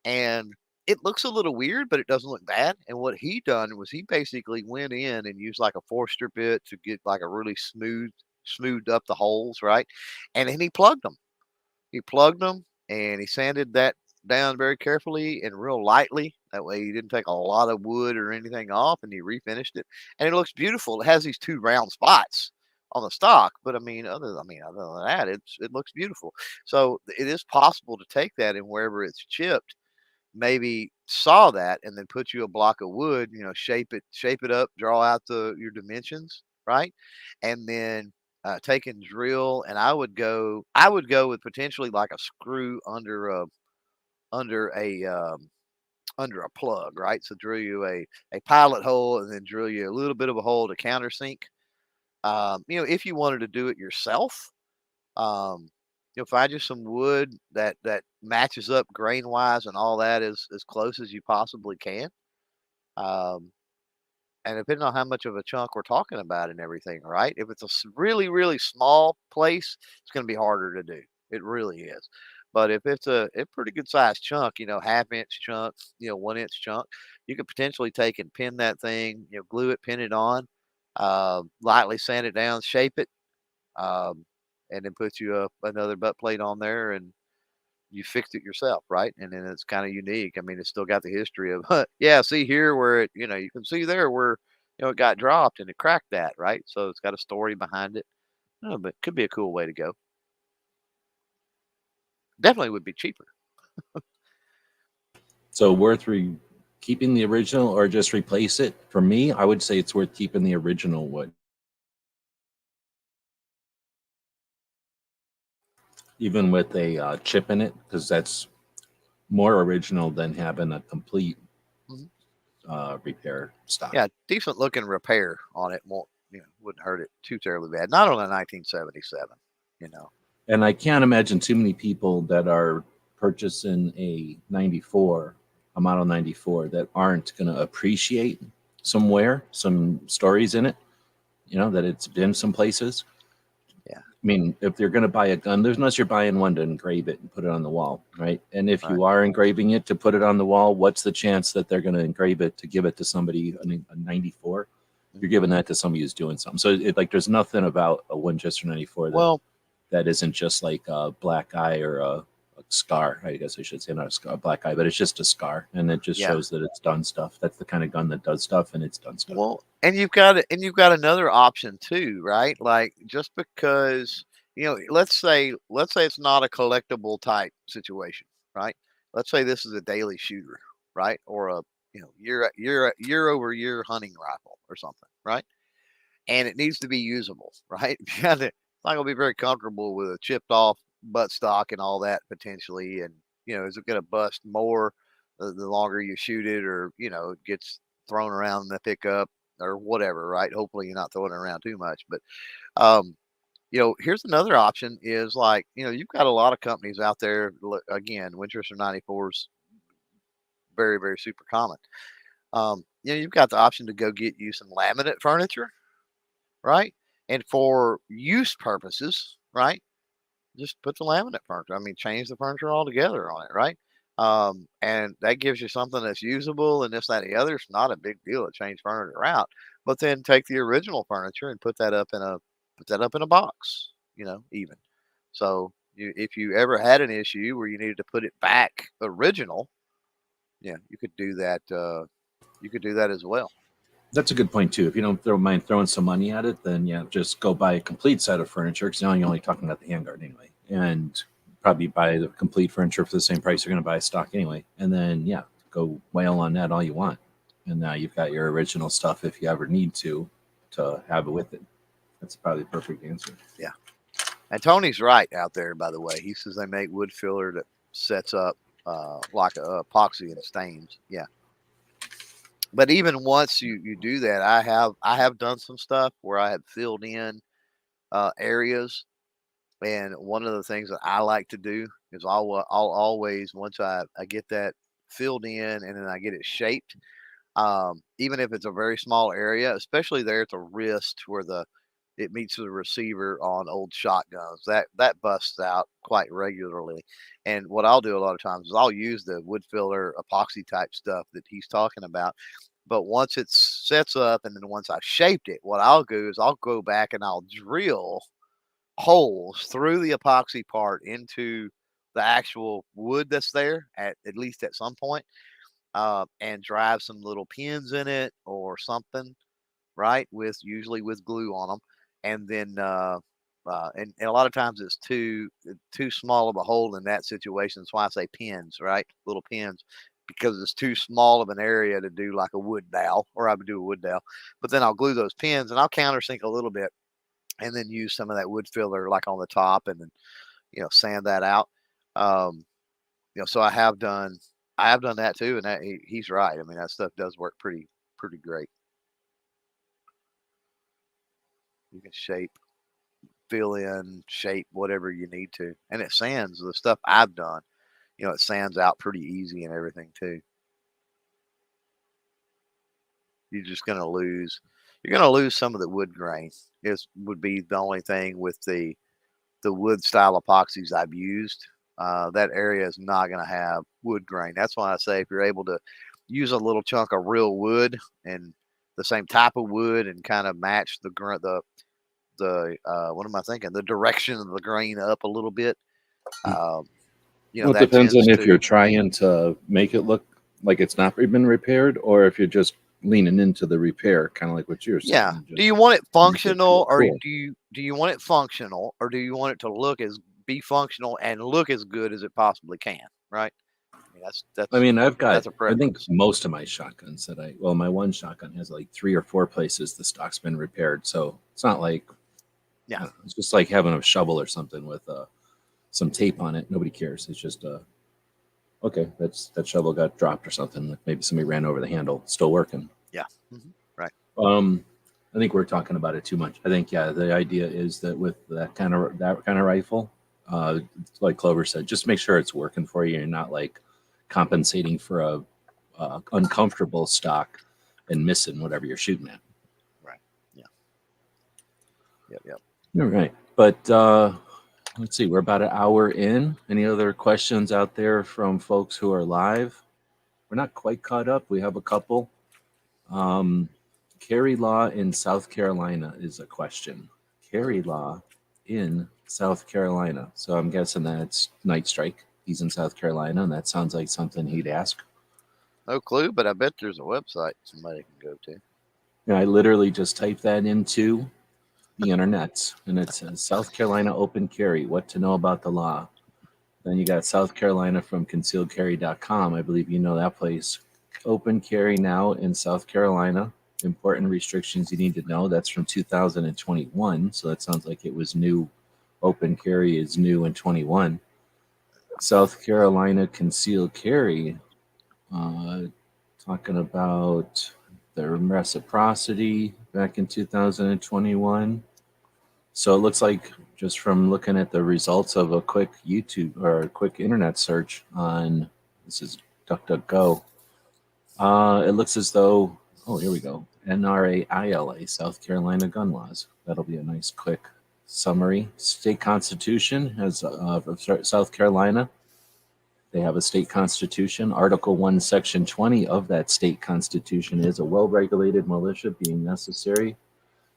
and it looks a little weird, but it doesn't look bad. And what he done was he basically went in and used like a Forster bit to get like a really smoothed up the holes, right? And then he plugged them. He plugged them and he sanded that down very carefully and real lightly. That way he didn't take a lot of wood or anything off, and he refinished it. And it looks beautiful. It has these 2 round spots on the stock, but other than that, it looks beautiful. So it is possible to take that and wherever it's chipped, maybe saw that and then put you a block of wood, shape it up, draw out your dimensions, right? And then take and drill, and I would go with potentially like a screw under a under a plug, right? So drill you a pilot hole and then drill you a little bit of a hole to countersink. If you wanted to do it yourself, find you some wood that matches up grain wise and all that as close as you possibly can. Um, and depending on how much of a chunk we're talking about and everything, right? If it's a really, really small place, it's going to be harder to do. It really is. But if it's a pretty good sized chunk, half inch chunk, 1 inch chunk, you could potentially take and pin that thing, glue it, pin it on, lightly sand it down, shape it, um, and then put you another butt plate on there, and you fixed it yourself, right? And then it's kind of unique. I mean, it's still got the history of, yeah, see here where you can see there where, it got dropped and it cracked that, right? So it's got a story behind it. No, but could be a cool way to go. Definitely would be cheaper. So keeping the original or just replace it? For me, I would say it's worth keeping the original wood. Even with a chip in it, because that's more original than having a complete Mhm. repair stock. Yeah, decent looking repair on it wouldn't hurt it too terribly bad. Not on a 1977, you know. And I can't imagine too many people that are purchasing a 94, a model 94, that aren't going to appreciate some stories in it, that it's been some places. Yeah. I mean, if they're going to buy a gun, there's unless you're buying one to engrave it and put it on the wall, right? And if Right. you are engraving it to put it on the wall, what's the chance that they're going to engrave it to give it to somebody, a 94? You're giving that to somebody who's doing something. So there's nothing about a Winchester 94 Well, that isn't just like a black eye or a scar. I guess I should say not a scar, a black eye, but it's just a scar, and it just yeah. shows that it's done stuff. That's the kind of gun that does stuff, and it's done stuff. Well, and you've got another option too, right? Like just because, let's say it's not a collectible type situation, right? Let's say this is a daily shooter, right? Or a, year over year hunting rifle or something, right? And it needs to be usable, right? It's not gonna be very comfortable with a chipped off buttstock and all that potentially. And is it gonna bust more the longer you shoot it, or it gets thrown around in the pickup or whatever, right? Hopefully you're not throwing it around too much. But um, here's another option is like, you've got a lot of companies out there. Again, Winchester 94s very, very super common. You've got the option to go get you some laminate furniture, right? And for use purposes, right? Just put the laminate furniture. I mean, change the furniture altogether on it, right? And that gives you something that's usable and this, that, and the other. It's not a big deal to change furniture out. But then take the original furniture and put that up in a box, even. So if you ever had an issue where you needed to put it back original, yeah, you could do that. You could do that as well. That's a good point too. If you don't mind throwing some money at it, then yeah, just go buy a complete set of furniture. Because now you're only talking about the handguard anyway, and probably buy the complete furniture for the same price you're going to buy stock anyway. And then yeah, go wail on that all you want, and now you've got your original stuff if you ever need to have it with it. That's probably the perfect answer. Yeah. And Tony's right out there, by the way. He says they make wood filler that sets up like a epoxy and stains. Yeah. But even once you do that, I have done some stuff where I have filled in areas, and one of the things that I like to do is I'll always, once I get that filled in and then I get it shaped, even if it's a very small area, especially there at the wrist where it meets the receiver on old shotguns. That busts out quite regularly. And what I'll do a lot of times is I'll use the wood filler epoxy type stuff that he's talking about. But once it sets up and then once I've shaped it, what I'll do is I'll go back and I'll drill holes through the epoxy part into the actual wood that's there at least at some point, and drive some little pins in it or something, right? Usually with glue on them, and then and a lot of times it's too small of a hole in that situation. That's why I say pins, right? Little pins, because it's too small of an area to do like a wood dowel, or I would do a wood dowel. But then I'll glue those pins and I'll countersink a little bit, and then use some of that wood filler like on the top, and then sand that out. So I have done that too, and he's right. I mean, that stuff does work pretty great. You can fill in, shape whatever you need to, and it sands the stuff I've done. It sands out pretty easy and everything too. You're just gonna lose. You're gonna lose some of the wood grain. Would be the only thing with the wood style epoxies I've used. That area is not going to have wood grain. That's why I say if you're able to use a little chunk of real wood and the same type of wood and kind of match the what am I thinking? The direction of the grain up a little bit. Well, it That depends tends on if to. you're trying to make it look like it's not been repaired, or if you're just leaning into the repair, kind of like what you're saying. Yeah. Do you want it functional, or do you want it functional, or do you want it to be functional and look as good as it possibly can? Right. I mean, I've got, I think most of my shotguns my one shotgun has like 3 or 4 places the stock's been repaired. So it's not like, it's just like having a shovel or something with some tape on it. Nobody cares. It's just, okay, that shovel got dropped or something. Maybe somebody ran over the handle. Still working. Yeah. Mm-hmm. Right. I think we're talking about it too much. I think, the idea is that with that kind of rifle, like Clover said, just make sure it's working for you. You're not like compensating for a uncomfortable stock and missing whatever you're shooting at. Right. Yeah. Yep. All right. But let's see, we're about an hour in. Any other questions out there from folks who are live? We're not quite caught up. We have a couple. Carry law in South Carolina is a question. Carry law in South Carolina. So I'm guessing that's Night Strike. He's in South Carolina, and that sounds like something he'd ask. No clue, but I bet there's a website somebody can go to. And I literally just typed that into the internet, and it says South Carolina open carry, what to know about the law. Then you got South Carolina from concealedcarry.com. I believe you know that place. Open carry now in South Carolina. Important restrictions you need to know. That's from 2021. So that sounds like it was new. Open carry is new in 21. South Carolina concealed carry, talking about the reciprocity back in 2021. So it looks like, just from looking at the results of a quick YouTube or a quick internet search on, this is DuckDuckGo, it looks as though, here we go, NRA ILA, South Carolina gun laws. That'll be a nice quick summary. State Constitution has South Carolina. They have a state constitution. Article 1, Section 20 of that state constitution is a well-regulated militia being necessary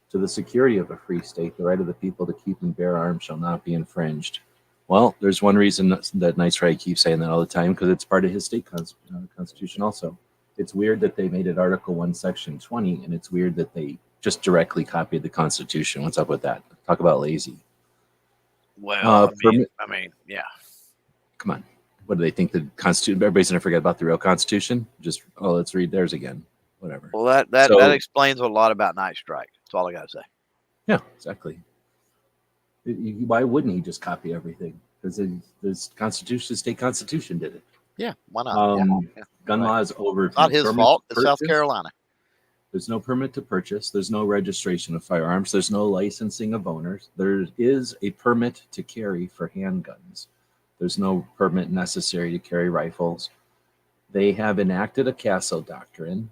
to the security of a free state. The right of the people to keep and bear arms shall not be infringed. Well, there's one reason that Night Strike keeps saying that all the time, because it's part of his state constitution also. It's weird that they made it Article 1, Section 20, and it's weird that they just directly copied the Constitution. What's up with that? Talk about lazy. Well, I mean, yeah. Come on. What do they think the Constitution? Everybody's going to forget about the real Constitution? Just, let's read theirs again. Whatever. Well, that explains a lot about Night Strike. That's all I got to say. Yeah, exactly. Why wouldn't he just copy everything? Because the Constitution, the state constitution did it. Yeah, why not? Gun law is over. Not his fault. It's South Carolina. There's no permit to purchase. There's no registration of firearms. There's no licensing of owners. There is a permit to carry for handguns. There's no permit necessary to carry rifles. They have enacted a Castle Doctrine.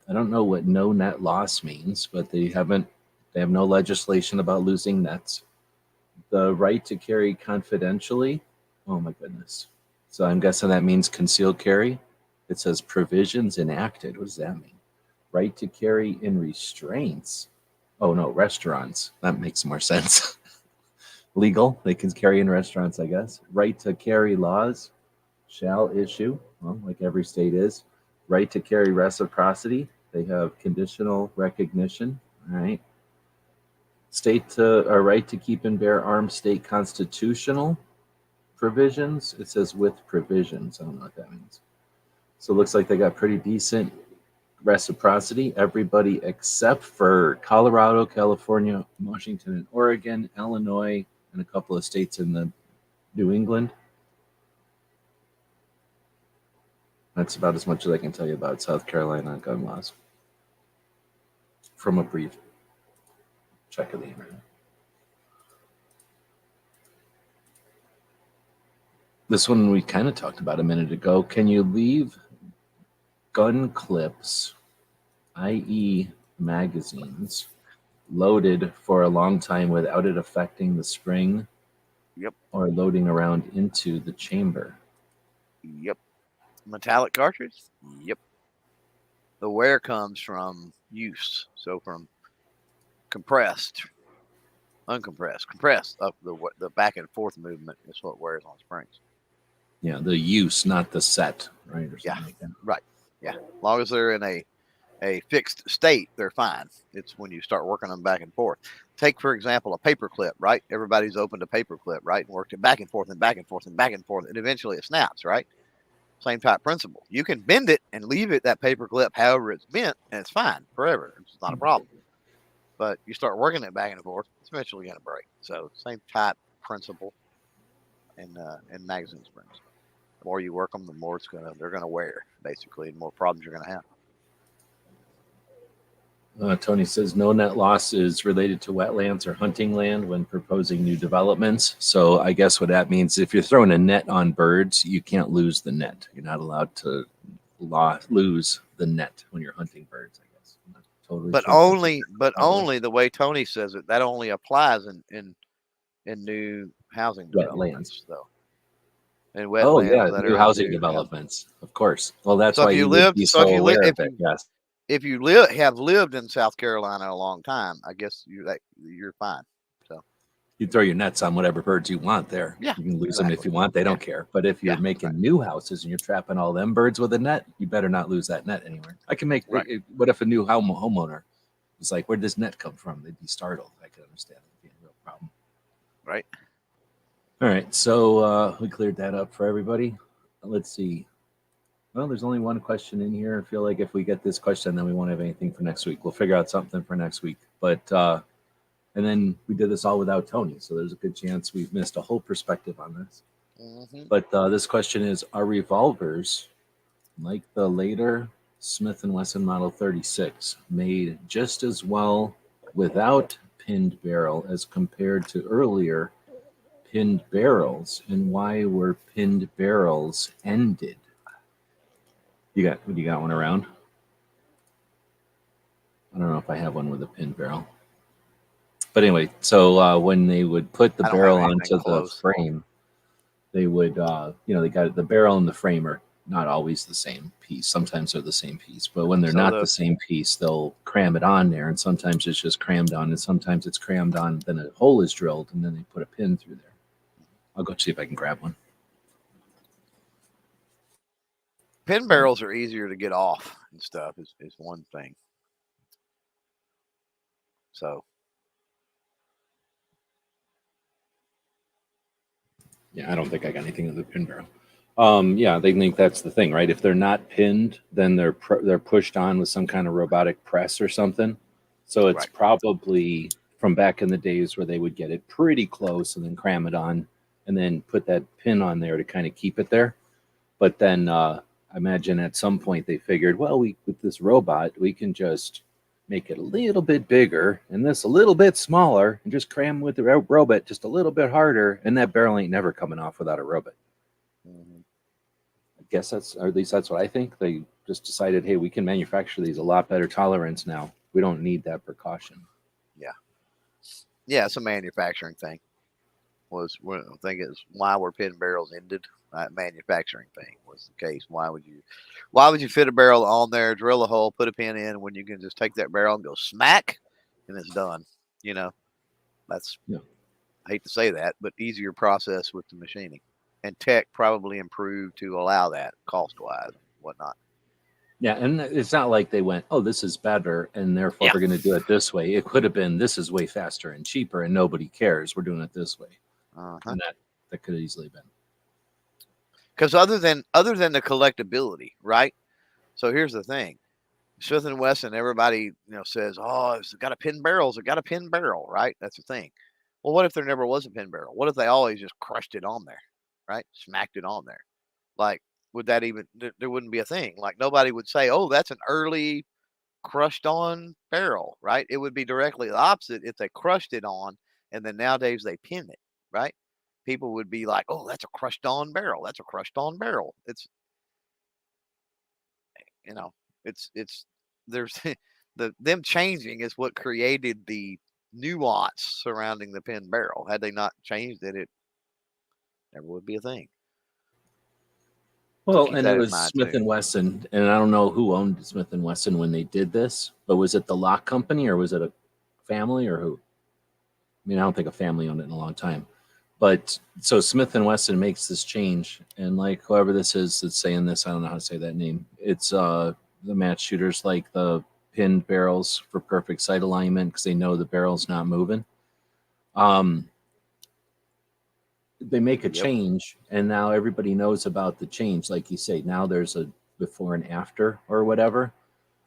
I don't know what no net loss means, but they have no legislation about losing nets. The right to carry confidentially. Oh my goodness. So I'm guessing that means concealed carry. It says provisions enacted. What does that mean? Right to carry in restraints. Oh no, restaurants. That makes more sense. Legal. They can carry in restaurants, I guess. Right to carry laws shall issue. Well, like every state is. Right to carry reciprocity. They have conditional recognition. All right. Right to keep and bear arms, state constitutional provisions. It says with provisions. I don't know what that means. So it looks like they got pretty decent reciprocity. Everybody except for Colorado, California, Washington, and Oregon, Illinois, and a couple of states in the New England. That's about as much as I can tell you about South Carolina gun laws from a brief check of the internet. This one we kind of talked about a minute ago. Can you leave gun clips, i.e. magazines, loaded for a long time without it affecting the spring? Yep. Or loading around into the chamber? Yep. Metallic cartridge? Yep. The wear comes from use. So from compressed, uncompressed, compressed up the back and forth movement is what wears on springs. Yeah, the use, not the set, right? Or something like that. Right. Yeah. As long as they're in a fixed state, they're fine. It's when you start working them back and forth. Take, for example, a paper clip, right? Everybody's opened a paper clip, right? And worked it back and forth and back and forth and back and forth. And eventually it snaps, right? Same type principle. You can bend it and leave it, that paper clip, however it's bent, and it's fine forever. It's not a problem. But you start working it back and forth, it's eventually going to break. So same type principle in magazine springs. The more you work them, the more they're gonna wear, basically, and more problems you're gonna have. Tony says no net loss is related to wetlands or hunting land when proposing new developments. So I guess what that means, if you're throwing a net on birds, you can't lose the net. You're not allowed to lose the net when you're hunting birds, I guess. I'm not totally but sure only the way Tony says it, that only applies in new housing developments, though. And wetlands new housing developments, of course. Well, that's why you would be so aware of it. Yes. If you have lived in South Carolina a long time, I guess you're fine. So you throw your nets on whatever birds you want there. Yeah, you can lose them if you want. They don't care. But if you're making new houses and you're trapping all them birds with a net, you better not lose that net anywhere. I can make. Right. What if a new homeowner was like, "Where'd this net come from?" They'd be startled. I could understand. It'd be a real problem. Right. All right. So we cleared that up for everybody. Let's see. Well, there's only one question in here. I feel like if we get this question, then we won't have anything for next week. We'll figure out something for next week. But and then we did this all without Tony, so there's a good chance we've missed a whole perspective on this. Mm-hmm. But this question is: are revolvers like the later Smith & Wesson Model 36 made just as well without pinned barrel as compared to earlier pinned barrels, and why were pinned barrels ended? You got one around? I don't know if I have one with a pin barrel. But anyway, so when they would put the barrel onto the frame, they would, they got the barrel and the frame are not always the same piece. Sometimes they're the same piece, but when they're not the same piece, they'll cram it on there. And sometimes it's just crammed on, and sometimes it's crammed on, then a hole is drilled, and then they put a pin through there. I'll go see if I can grab one. Pin barrels are easier to get off and stuff is one thing. So. Yeah, I don't think I got anything with a pin barrel. Yeah, they think that's the thing, right? If they're not pinned, then they're pushed on with some kind of robotic press or something. So it's probably from back in the days where they would get it pretty close and then cram it on and then put that pin on there to kind of keep it there. But then I imagine at some point they figured, well, with this robot, we can just make it a little bit bigger and this a little bit smaller and just cram with the robot just a little bit harder, and that barrel ain't never coming off without a robot. Mm-hmm. I guess or at least that's what I think. They just decided, hey, we can manufacture these a lot better tolerance now. We don't need that precaution. Yeah, it's a manufacturing thing. I think it's why were pin barrels ended. Manufacturing thing was the case. Why would you fit a barrel on there, drill a hole, put a pin in, when you can just take that barrel and go smack and it's done? That's I hate to say that, but easier process with the machining, and tech probably improved to allow that cost wise, whatnot. Yeah, and it's not like they went, oh, this is better, and therefore we're going to do it this way. It could have been, this is way faster and cheaper, and nobody cares. We're doing it this way. And that could have easily been. Because other than the collectability, right? So here's the thing: Smith and Wesson, everybody says, "Oh, it's got a pin barrels. It got a pin barrel, right?" That's the thing. Well, what if there never was a pin barrel? What if they always just crushed it on there, right? Smacked it on there. Like, would that even? There wouldn't be a thing. Like nobody would say, "Oh, that's an early crushed on barrel," right? It would be directly the opposite if they crushed it on and then nowadays they pin it, right? People would be like, "Oh, that's a crushed on barrel. That's a crushed on barrel." It's you know, it's there's them changing is what created the nuance surrounding the pin barrel. Had they not changed it, it never would be a thing. So Well, keep and it that in was mind Smith too. and Wesson, and I don't know who owned Smith and Wesson when they did this, but was it the lock company or was it a family or who? I mean, I don't think a family owned it in a long time. But so Smith and Wesson makes this change, and like whoever this is that's saying this, I don't know how to say that name. It's the match shooters like the pinned barrels for perfect sight alignment because they know the barrel's not moving. Um, they make a Yep. change, and now everybody knows about the change. Like you say, now there's a before and after or whatever.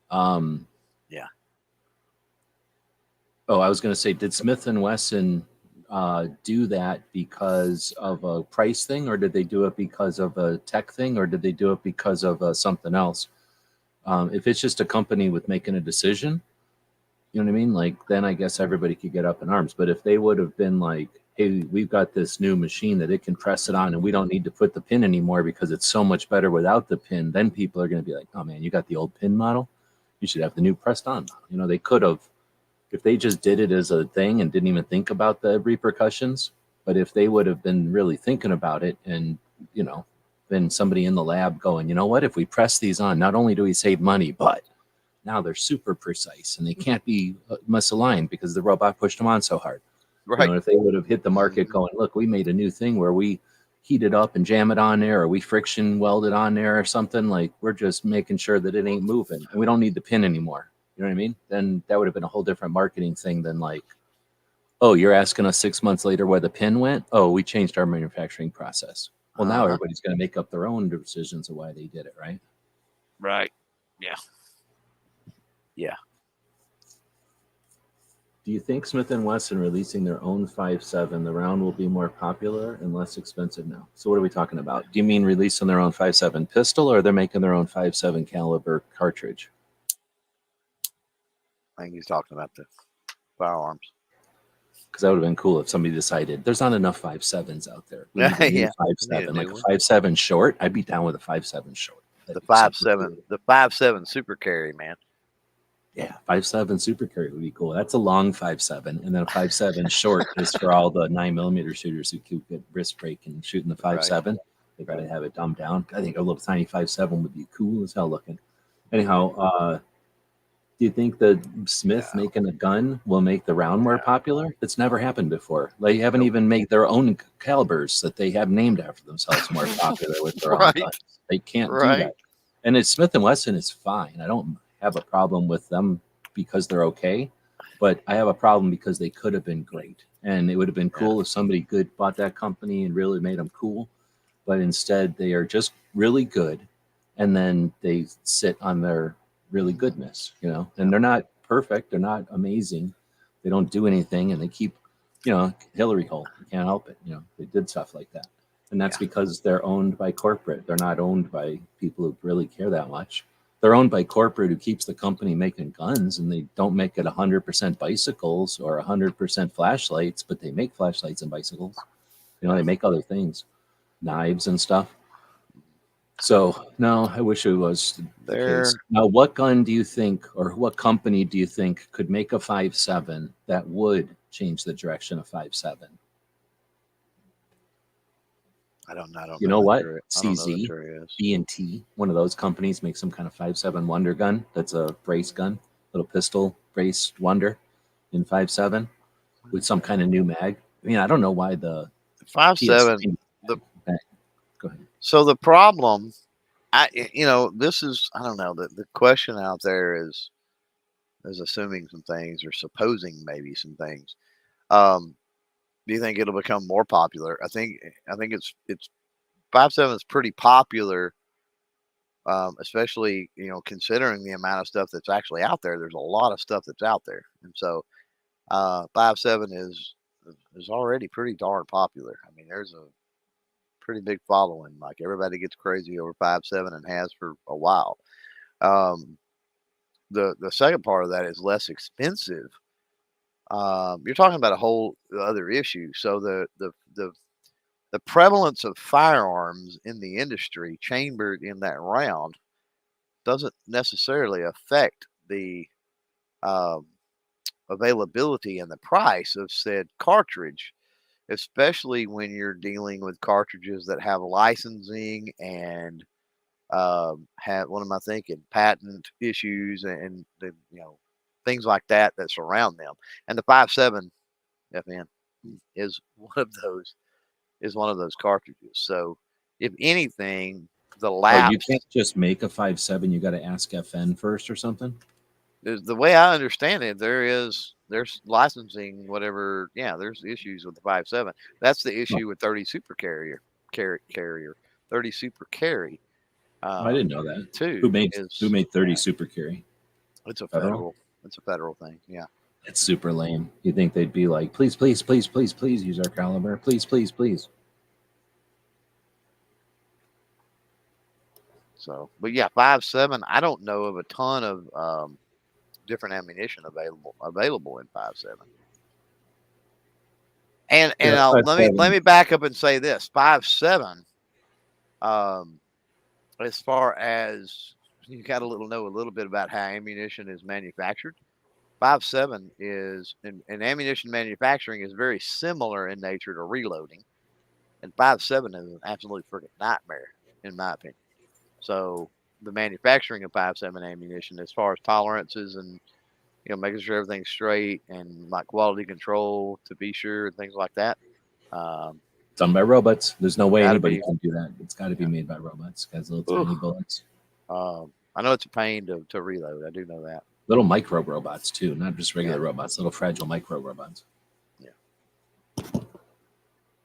Um, Yeah. Oh, I was going to say, did Smith and Wesson do that because of a price thing, or did they do it because of a tech thing, or did they do it because of something else? If it's just a company with making a decision, you know what I mean? Like, then I guess everybody could get up in arms. But if they would have been like, hey, we've got this new machine that it can press it on and we don't need to put the pin anymore because it's so much better without the pin, then people are going to be like, oh man, you got the old pin model? You should have the new pressed on model. You know, they could have if they just did it as a thing and didn't even think about the repercussions. But if they would have been really thinking about it and, you know, been somebody in the lab going, you know what, if we press these on, not only do we save money, but now they're super precise and they can't be misaligned because the robot pushed them on so hard. You Right. know, if they would have hit the market going, look, we made a new thing where we heat it up and jam it on there, or we friction weld it on there or something, like we're just making sure that it ain't moving and we don't need the pin anymore. You know what I mean? Then that would have been a whole different marketing thing than like, oh, you're asking us 6 months later where the pin went? Oh, we changed our manufacturing process. Well, now Uh-huh. everybody's going to make up their own decisions of why they did it, right? Right. Yeah. Yeah. Do you think Smith and Wesson releasing their own 5.7, the round will be more popular and less expensive now? So what are we talking about? Do you mean releasing their own 5.7 pistol, or they're making their own 5.7 caliber cartridge? I think he's talking about the firearms. Because that would have been cool if somebody decided there's not enough 5.7s out there. We need a new Yeah. We need a 5.7, like new a one. 5.7 short. I'd be down with a 5.7 short. The That'd be super cool. 5.7, the 5.7 super carry, man. Yeah, 5.7 super carry would be cool. That's a long 5.7, and then a 5.7 short is for all the 9mm shooters who keep get wrist break and shooting the Right. 5.7. They got to have it dumbed down. I think a little tiny 5.7 would be cool as hell looking. Anyhow, do you think that Smith No. making a gun will make the round more No. popular? It's never happened before. They haven't Nope. even made their own calibers that they have named after themselves more popular with their own Right. guns. They can't do Right. that. And it's Smith and Wesson is fine. I don't have a problem with them because they're okay, but I have a problem because they could have been great. And it would have been Yeah. cool if somebody good bought that company and really made them cool. But instead, they are just really good, and then they sit on their really goodness, you know. And they're not perfect, they're not amazing, they don't do anything, and they keep, you know, Hillary Hole. You can't help it, you know. They did stuff like that, and that's Yeah. because they're owned by corporate. They're not owned by people who really care that much. They're owned by corporate who keeps the company making guns, and they don't make it 100% bicycles or 100% flashlights, but they make flashlights and bicycles. You know, Yeah. they make other things, knives and stuff. So no, I wish it was the case. They're Now, what gun do you think, or what company do you think could make a 5.7 that would change the direction of 5.7? I don't know. I don't You know know that what? there. I don't know that CZ, there is. B&T, one of those companies makes some kind of 5.7 Wonder gun. That's a brace gun, little pistol brace Wonder in 5.7 with some kind of new mag. I mean, I don't know why the 5.7. PS3 The mag. Go ahead. so the problem, this is I don't know. The question out there is assuming some things or supposing maybe some things. Um, do you think it'll become more popular? I think it's 5.7 is pretty popular especially considering the amount of stuff that's actually out there. There's a lot of stuff that's out there, and so 5.7 is already pretty darn popular. I mean, there's a pretty big following. Like everybody gets crazy over 5.7 and has for a while. The second part of that is less expensive. You're talking about a whole other issue. So the prevalence of firearms in the industry chambered in that round doesn't necessarily affect the availability and the price of said cartridge, especially when you're dealing with cartridges that have licensing and have, what am I thinking, patent issues and the things like that that surround them. And the 5.7 FN is one of those cartridges. So if anything, the lapse. You can't just make a 5.7. You got to ask FN first or something. The way I understand it, there's licensing, whatever. Yeah, there's issues with the 5.7. That's the issue with 30 Super Carrier, 30 Super Carry. I didn't know that. Too. Who made 30 Super Carry? It's a federal thing. Yeah. It's super lame. You think they'd be like, please, please, please, please, please use our caliber. Please, please, please. So, but yeah, 5.7. I don't know of a ton of different ammunition available in 5.7. And let me back up and say this: 5.7. As far as you got to know a little bit about how ammunition is manufactured, 5.7 is, and ammunition manufacturing is very similar in nature to reloading, and 5.7 is an absolute freaking nightmare in my opinion. So the manufacturing of 5.7 ammunition, as far as tolerances and making sure everything's straight and like quality control to be sure and things like that. Done by robots. There's no way anybody can do that. It's got to be made by robots. Guys, little tiny bullets. I know it's a pain to reload. I do know that. Little micro robots too, not just regular robots. Little fragile micro robots. Yeah.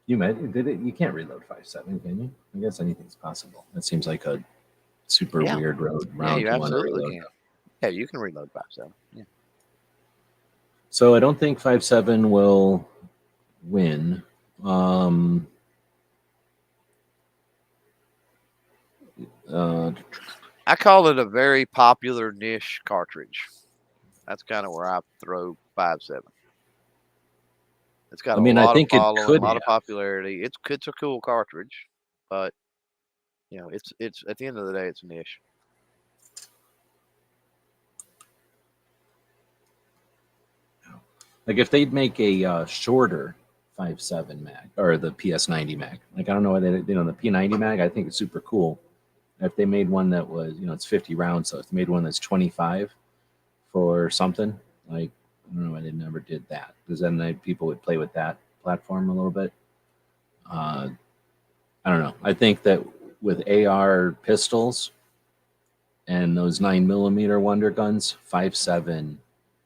You can't reload 5.7, can you? I guess anything's possible. That seems like a super weird round. Yeah, you absolutely can. Yeah, you can reload 5.7. Yeah. So I don't think 5.7 will win. I call it a very popular niche cartridge. That's kind of where I throw 5.7. It's got a lot of following, a lot of popularity. It's a cool cartridge, but it's at the end of the day, it's niche. Like if they'd make a shorter 5.7 mag or the PS90 mag, like I don't know why the P90 mag, I think it's super cool. If they made one that was, it's 50 rounds, so if they made one that's 25 for something, like I don't know why they never did that, because then people would play with that platform a little bit. I don't know. I think that with AR pistols and those 9mm Wonder Guns, 5.7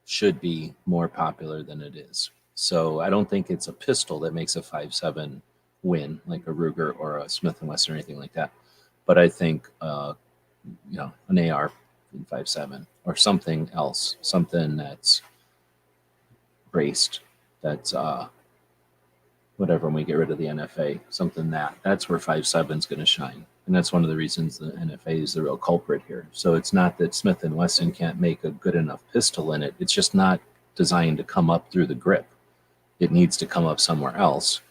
should be more popular than it is. So I don't think it's a pistol that makes a 5.7 win, like a Ruger or a Smith & Wesson or anything like that. But I think, an AR in 5.7 or something else, something that's braced, that's whatever, when we get rid of the NFA, something that's where 5.7 is going to shine. And that's one of the reasons the NFA is the real culprit here. So it's not that Smith & Wesson can't make a good enough pistol in it. It's just not designed to come up through the grip. It needs to come up somewhere else,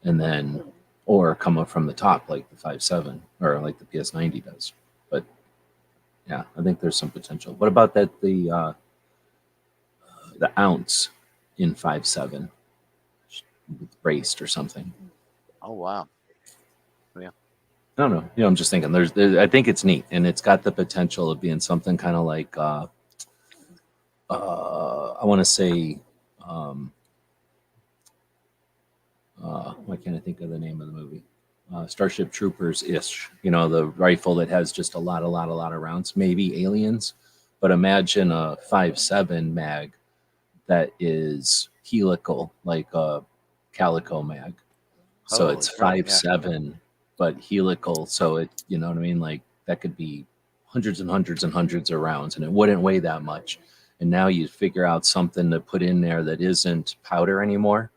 and then, or come up from the top like the 5.7 or like the PS90 does. But yeah, I think there's some potential. What about that the ounce in 5.7 braced or something? Oh wow. Yeah. I don't know. I'm just thinking I think it's neat, and it's got the potential of being something kind of like I want to say why can't I think of the name of the movie? Starship Troopers-ish. The rifle that has just a lot of rounds. Maybe Aliens, but imagine a 5.7 mag that is helical, like a Calico mag. So it's 5.7, but helical. So it, you know what I mean? Like that could be hundreds and hundreds and hundreds of rounds, and it wouldn't weigh that much. And now you figure out something to put in there that isn't powder anymore.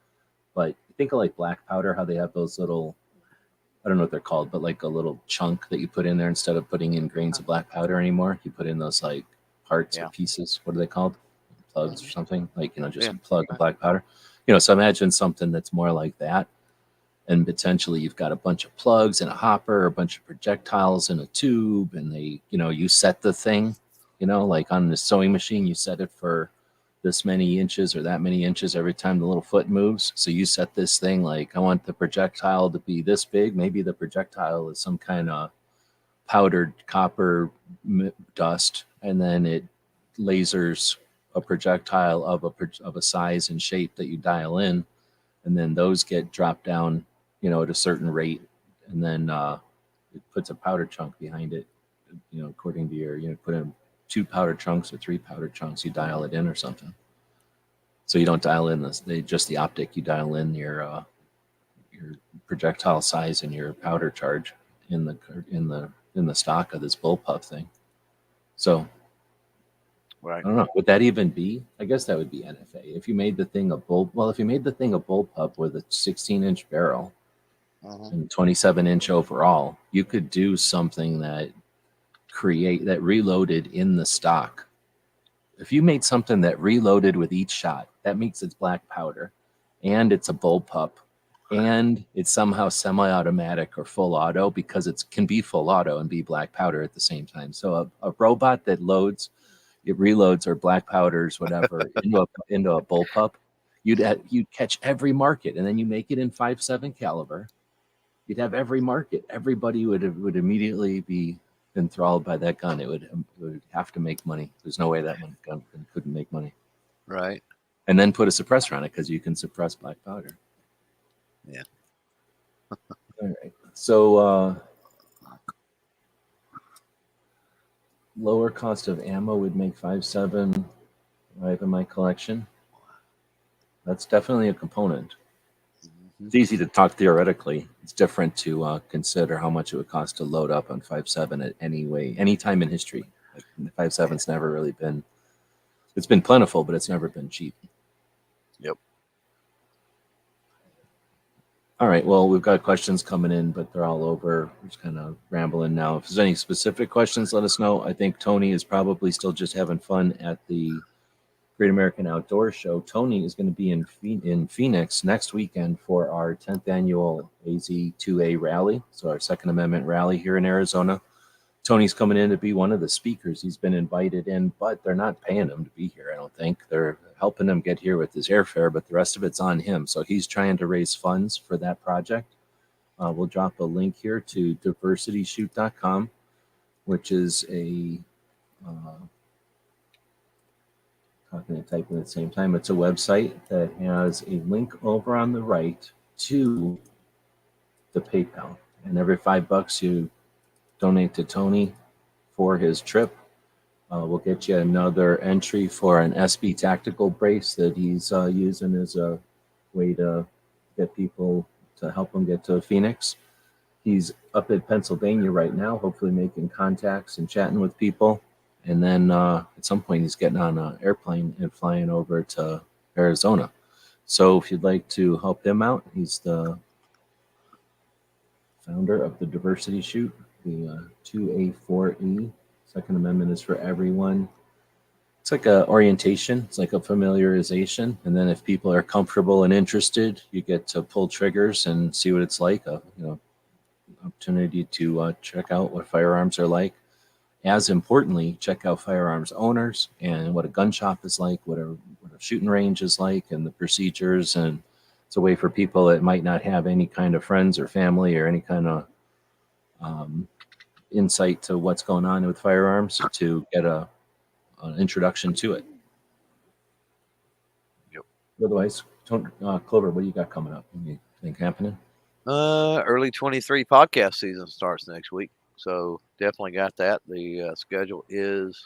But think of like black powder, how they have those little, I don't know what they're called, but like a little chunk that you put in there instead of putting in grains of black powder anymore. You put in those like parts or pieces. What are they called? Plugs or something, like, just a plug of black powder. So imagine something that's more like that. And potentially you've got a bunch of plugs in a hopper, a bunch of projectiles in a tube, and you set the thing, like on the sewing machine, you set it for this many inches or that many inches every time the little foot moves. So you set this thing like, I want the projectile to be this big. Maybe the projectile is some kind of powdered copper dust, and then it lasers a projectile of a size and shape that you dial in, and then those get dropped down, at a certain rate, and then it puts a powder chunk behind it, according to your, put in 2 powder chunks or 3 powder chunks, you dial it in or something. So you don't dial in just the optic, you dial in your projectile size and your powder charge in the stock of this bullpup thing. So right. I don't know. Would that even be? I guess that would be NFA. If you made the thing a bullpup with a 16-inch barrel and 27-inch overall, you could do something that reloaded in the stock. If you made something that reloaded with each shot, that means it's black powder, and it's a bullpup, and it's somehow semi-automatic or full auto, because it can be full auto and be black powder at the same time. So a robot that it reloads or black powders, whatever, into a bullpup, you'd catch every market, and then you make it in 5.7 caliber. You'd have every market. Everybody would immediately be enthralled by that gun. It would have to make money. There's no way that gun couldn't make money. Right. And then put a suppressor on it, because you can suppress black powder. Yeah. All right. So lower cost of ammo would make 5.7 right in my collection. That's definitely a component. It's easy to talk theoretically. It's different to consider how much it would cost to load up on 5.7 at any time in history. Like 5.7's never really been. It's been plentiful, but it's never been cheap. Yep. All right. Well, we've got questions coming in, but they're all over. We're just kind of rambling now. If there's any specific questions, let us know. I think Tony is probably still just having fun at the Great American Outdoor Show. Tony is going to be in Phoenix next weekend for our 10th annual AZ2A rally, so our Second Amendment rally here in Arizona. Tony's coming in to be one of the speakers. He's been invited in, but they're not paying him to be here, I don't think. They're helping him get here with his airfare, but the rest of it's on him. So he's trying to raise funds for that project. We'll drop a link here to diversityshoot.com, which is a talking and typing at the same time. It's a website that has a link over on the right to the PayPal. And every $5 you donate to Tony for his trip, we'll get you another entry for an SB tactical brace that he's using as a way to get people to help him get to Phoenix. He's up in Pennsylvania right now, hopefully making contacts and chatting with people. And then at some point, he's getting on an airplane and flying over to Arizona. So if you'd like to help him out, he's the founder of the Diversity Shoot, the 2A4E. Second Amendment is for everyone. It's like a orientation. It's like a familiarization. And then if people are comfortable and interested, you get to pull triggers and see what it's like. Opportunity to check out what firearms are like. As importantly, check out firearms owners and what a gun shop is like, what a shooting range is like, and the procedures. And it's a way for people that might not have any kind of friends or family or any kind of insight to what's going on with firearms to get an introduction to it. Yep. Otherwise, Clover, what do you got coming up? Anything happening? Early 23 podcast season starts next week. So definitely got that. The schedule is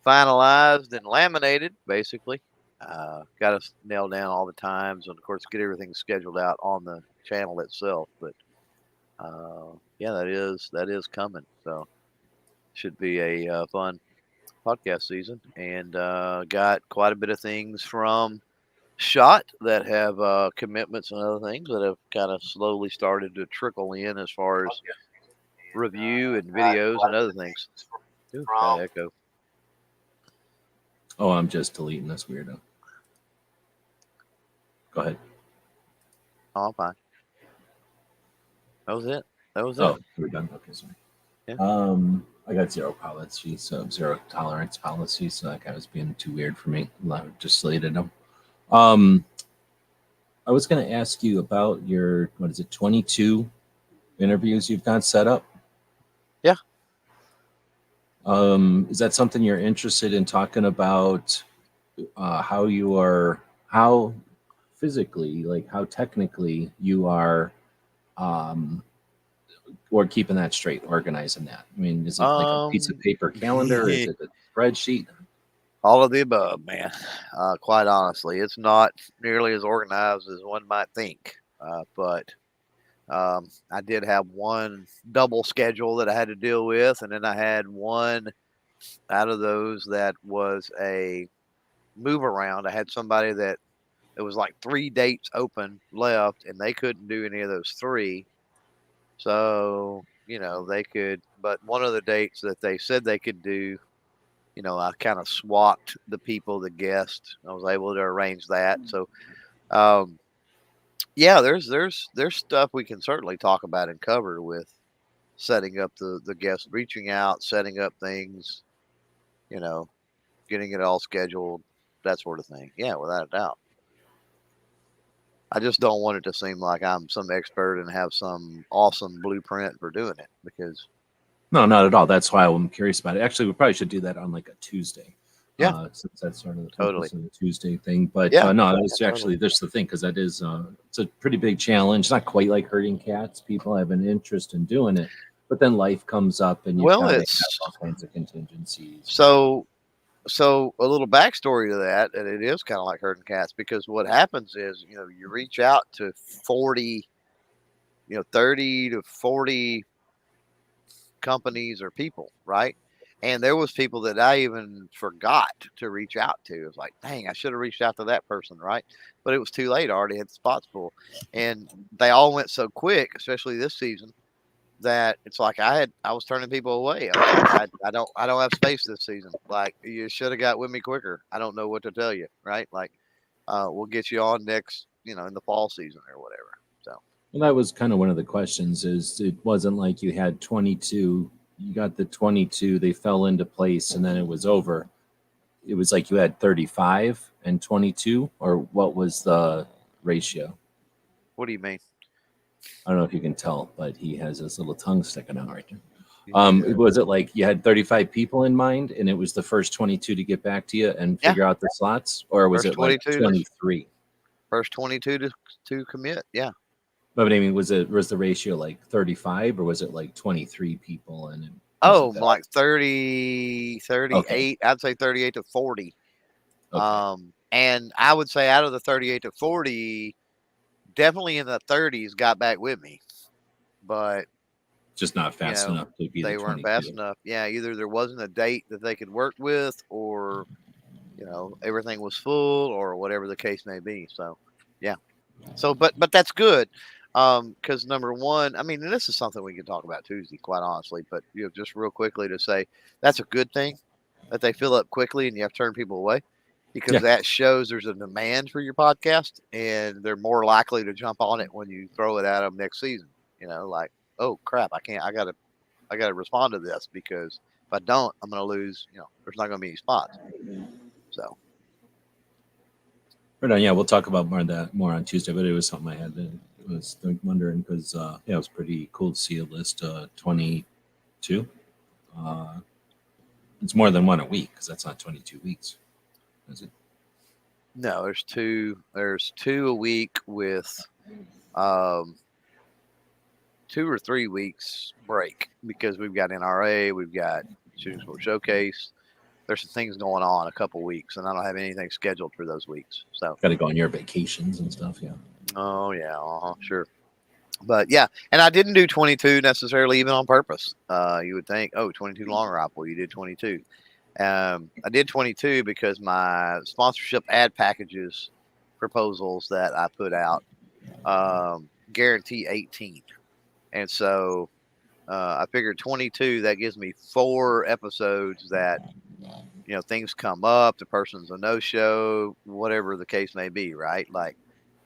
finalized and laminated, basically. Got to nail down all the times and, of course, get everything scheduled out on the channel itself. But Yeah, that is coming. So should be a fun podcast season, and got quite a bit of things from Shot that have commitments and other things that have kind of slowly started to trickle in as far as review and videos and other things. Ooh, got echo. Oh, I'm just deleting this weirdo. Go ahead. Oh, I'm fine. That was it. That was Oh, it. we're done. Okay, sorry. Yeah. I got zero policy, so zero tolerance policy. So that guy was being too weird for me. I just deleted him. I was going to ask you about your, what is it, 22 interviews you've got set up? Yeah. Is that something you're interested in talking about? How physically, like how technically you are, or keeping that straight, organizing that? I mean, is it like a piece of paper calendar? Is it a spreadsheet? All of the above, man. Quite honestly, it's not nearly as organized as one might think. But I did have one double schedule that I had to deal with, and then I had one out of those that was a move around. I had somebody that it was like 3 dates open left, and they couldn't do any of those 3. So, they could, but one of the dates that they said they could do, I kind of swapped the people, the guests. I was able to arrange that. So, um, yeah, there's stuff we can certainly talk about and cover with setting up the guests, reaching out, setting up things, you know, getting it all scheduled, that sort of thing. Yeah, without a doubt. I just don't want it to seem like I'm some expert and have some awesome blueprint for doing it because No, not at all. That's why I'm curious about it. Actually, we probably should do that on like a Tuesday. yeah, Since that's sort of the totally. purpose of the Tuesday thing. But Yeah, no, yeah, it's actually there's the thing because that is it's a pretty big challenge. It's not quite like herding cats. People have an interest in doing it, but then life comes up and you've well, got to have it's all kinds of contingencies. so a little backstory to that, and it is kind of like herding cats because what happens is, you reach out to 40, 30 to 40 companies or people, right? And there was people that I even forgot to reach out to. It was like, dang, I should have reached out to that person, right? But it was too late. I already had the spots full, and they all went so quick, especially this season, that it's like I was turning people away. I was like, I don't have space this season. Like you should have got with me quicker. I don't know what to tell you, right? Like, we'll get you on next, in the fall season or whatever. So. Well, that was kind of one of the questions. Is it wasn't like you had 22. You got the 22. They fell into place, and then it was over. It was like you had 35 and 22, or what was the ratio? What do you mean? I don't know if you can tell, but he has his little tongue sticking out right there. Yeah. Was it like you had 35 people in mind and it was the first 22 to get back to you and Yeah. figure out the slots? Or was First it like 22 23? First 22 to commit. Yeah. But I mean, was the ratio like 35 or was it like 23 people and it Oh, wasn't that? like 30, Okay. 38. I'd say 38 to 40. Okay. And I would say out of the 38 to 40, definitely in the 30s got back with me. But, Just not fast enough to be the they weren't fast 22. enough. Yeah, either there wasn't a date that they could work with or, everything was full or whatever the case may be. So, yeah. So, but that's good. Because number one, I mean, and this is something we can talk about Tuesday, quite honestly, but just real quickly to say that's a good thing that they fill up quickly and you have to turn people away because Yeah. that shows there's a demand for your podcast and they're more likely to jump on it when you throw it at them next season. Like, oh crap, I gotta respond to this because if I don't, I'm gonna lose. There's not gonna be any spots. So. Right on. Yeah, we'll talk about more on Tuesday, but it was something I had to was wondering because yeah, it was pretty cool to see a list 22. It's more than one a week because that's not 22 weeks, is it? No, there's two. There's 2 a week with 2 or 3 weeks break because we've got NRA, we've got Shooting Sport Showcase. There's some things going on a couple weeks, and I don't have anything scheduled for those weeks. So Got to go on your vacations and stuff. Yeah. oh yeah, sure. But yeah, and I didn't do 22 necessarily even on purpose. You would think, oh, 22 long rifle, you did 22. I did 22 because my sponsorship ad packages proposals that I put out guarantee 18. And so I figured 22, that gives me 4 episodes that, things come up, the person's a no-show, whatever the case may be, right? Like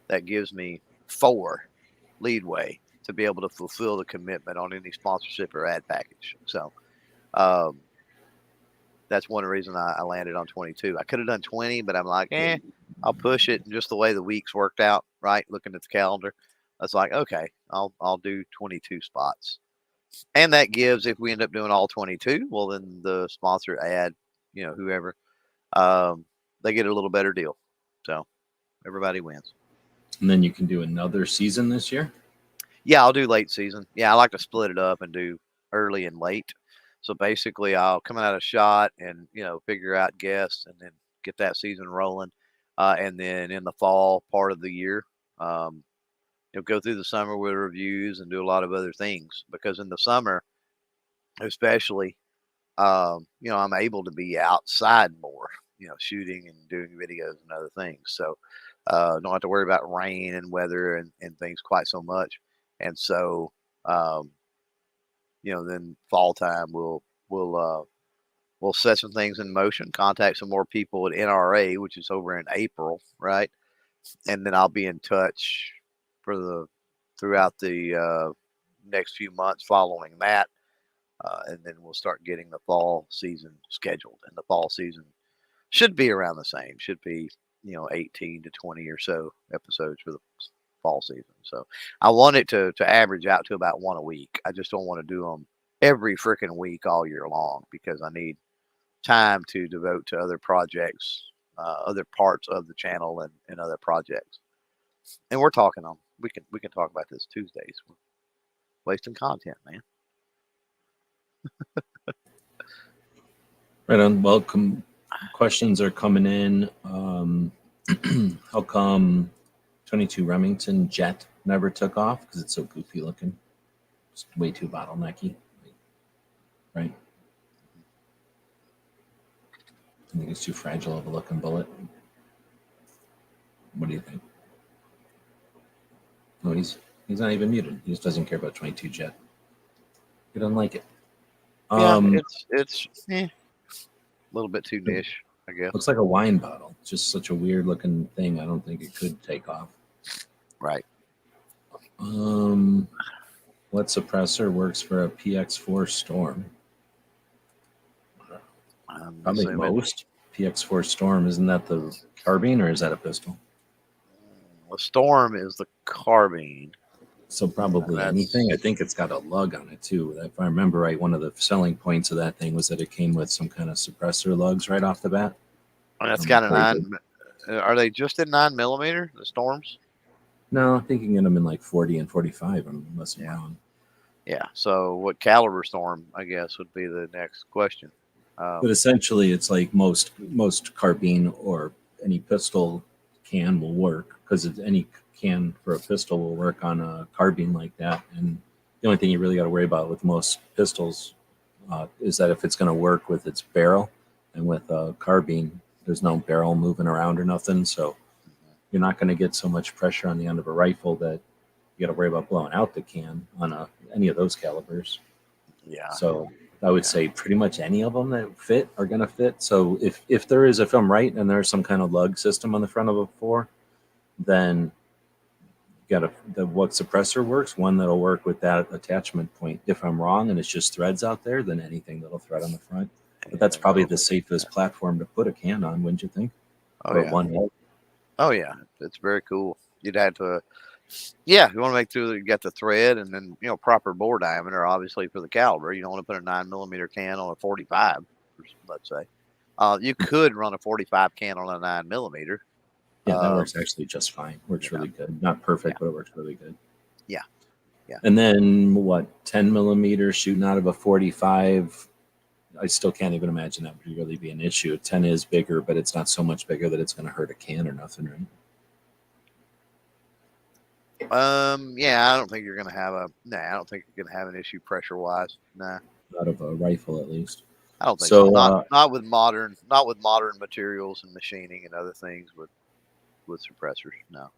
that gives me 4 leadway to be able to fulfill the commitment on any sponsorship or ad package. So um, that's one reason I landed on 22. I could have done 20, but I'm like, I'll push it. And just the way the weeks worked out, right? Looking at the calendar, I was like, okay, I'll do 22 spots. And that gives, if we end up doing all 22, well, then the sponsor ad, whoever, they get a little better deal. So everybody wins. And then you can do another season this year? Yeah, I'll do late season. Yeah, I like to split it up and do early and late. So basically, I'll come out of shot and figure out guests and then get that season rolling. And then in the fall part of the year, um, go through the summer with reviews and do a lot of other things because in the summer, especially, I'm able to be outside more, shooting and doing videos and other things. So don't have to worry about rain and weather and things quite so much. And so, then fall time we'll set some things in motion, contact some more people at NRA, which is over in April, right? And then I'll be in touch throughout the next few months following that. And then we'll start getting the fall season scheduled. And the fall season should be around the same. Should be 18 to 20 or so episodes for the fall season. So I want it to average out to about 1 a week. I just don't want to do them every freaking week all year long because I need time to devote to other projects, other parts of the channel and other projects. And we're talking on. We can talk about this Tuesdays. We're wasting content, man. Right on. Welcome. Questions are coming in. How come 22 Remington Jet never took off? Because it's so goofy looking. It's way too bottlenecky. Right? I think it's too fragile of a looking bullet. What do you think? No, he's not even muted. He just doesn't care about 22 Jet. He doesn't like it. Yeah, it's a little bit too niche, I guess. Looks like a wine bottle. It's just such a weird looking thing. I don't think it could take off. Right. What suppressor works for a PX4 Storm? Probably most. PX4 Storm, isn't that the carbine or is that a pistol? The Storm is the carbine. So probably anything. I think it's got a lug on it too. If I remember right, one of the selling points of that thing was that it came with some kind of suppressor lugs right off the bat. And that's got a 9. Are they just in 9mm, the Storms? No, I think you can get them in like 40 and 45, unless I'm wrong. Yeah. So what caliber Storm, I guess, would be the next question. But essentially, it's like most carbine or any pistol can will work because any can for a pistol will work on a carbine like that. And the only thing you really got to worry about with most pistols is that if it's going to work with its barrel, and with a carbine, there's no barrel moving around or nothing. So you're not going to get so much pressure on the end of a rifle that you got to worry about blowing out the can on any of those calibers. Yeah. So I would say pretty much any of them that fit are going to fit. So if I'm right and there's some kind of lug system on the front of a 4, then you got what suppressor works, one that'll work with that attachment point. If I'm wrong and it's just threads out there, then anything that'll thread on the front. But that's probably the safest platform to put a can on, wouldn't you think? Oh yeah, it's very cool. You'd have to, you want to make sure that you got the thread and then proper bore diameter, obviously for the caliber. You don't want to put a 9mm can on a 45, let's say. You could run a 45 can on a 9mm. Yeah, that works actually just fine. Works really good. Not perfect, but it works really good. Yeah. And then 10mm shooting out of a 45. I still can't even imagine that would really be an issue. 10 is bigger, but it's not so much bigger that it's going to hurt a can or nothing, right? Yeah, I don't think you're gonna have I don't think you're gonna have an issue pressure wise. Nah, Out of a rifle, at least. I don't think so. So Not with modern materials and machining and other things with suppressors. No.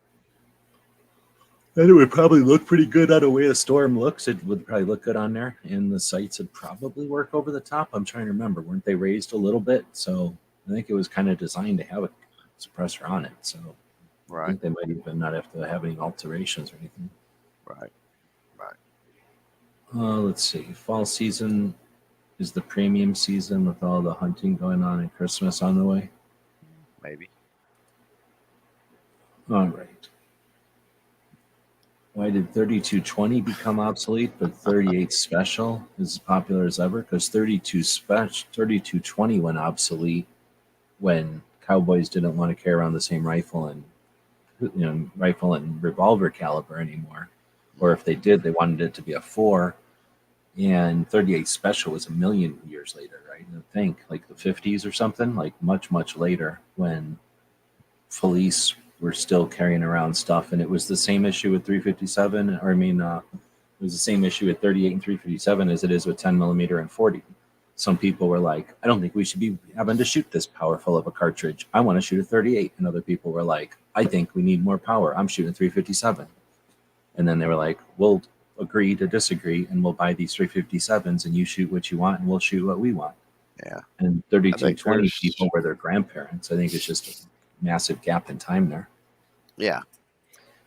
and it would probably look pretty good on the way the storm looks. It would probably look good on there, and the sights would probably work over the top. I'm trying to remember, weren't they raised a little bit? So I think it was kind of designed to have a suppressor on it. So I Right. think they might even not have to have any alterations or anything. Right. Right. Let's see. Fall season is the premium season with all the hunting going on and Christmas on the way. Maybe. All right. Why did 3220 become obsolete, but 38 special is as popular as ever? Because 3220 went obsolete when cowboys didn't want to carry around the same rifle and revolver caliber anymore, or if they did, they wanted it to be a 4. And 38 special was a million years later, right? I think like the 50s or something, like much later, when police were still carrying around stuff. And it was the same issue with 357, it was the same issue with 38 and 357 as it is with 10 millimeter and 40. Some people were like, I don't think we should be having to shoot this powerful of a cartridge. I want to shoot a 38. And other people were like, I think we need more power. I'm shooting 357. And then they were like, we'll agree to disagree, and we'll buy these 357s, and you shoot what you want, and we'll shoot what we want. Yeah. And 3220 people were their grandparents. I think it's just a massive gap in time there. Yeah.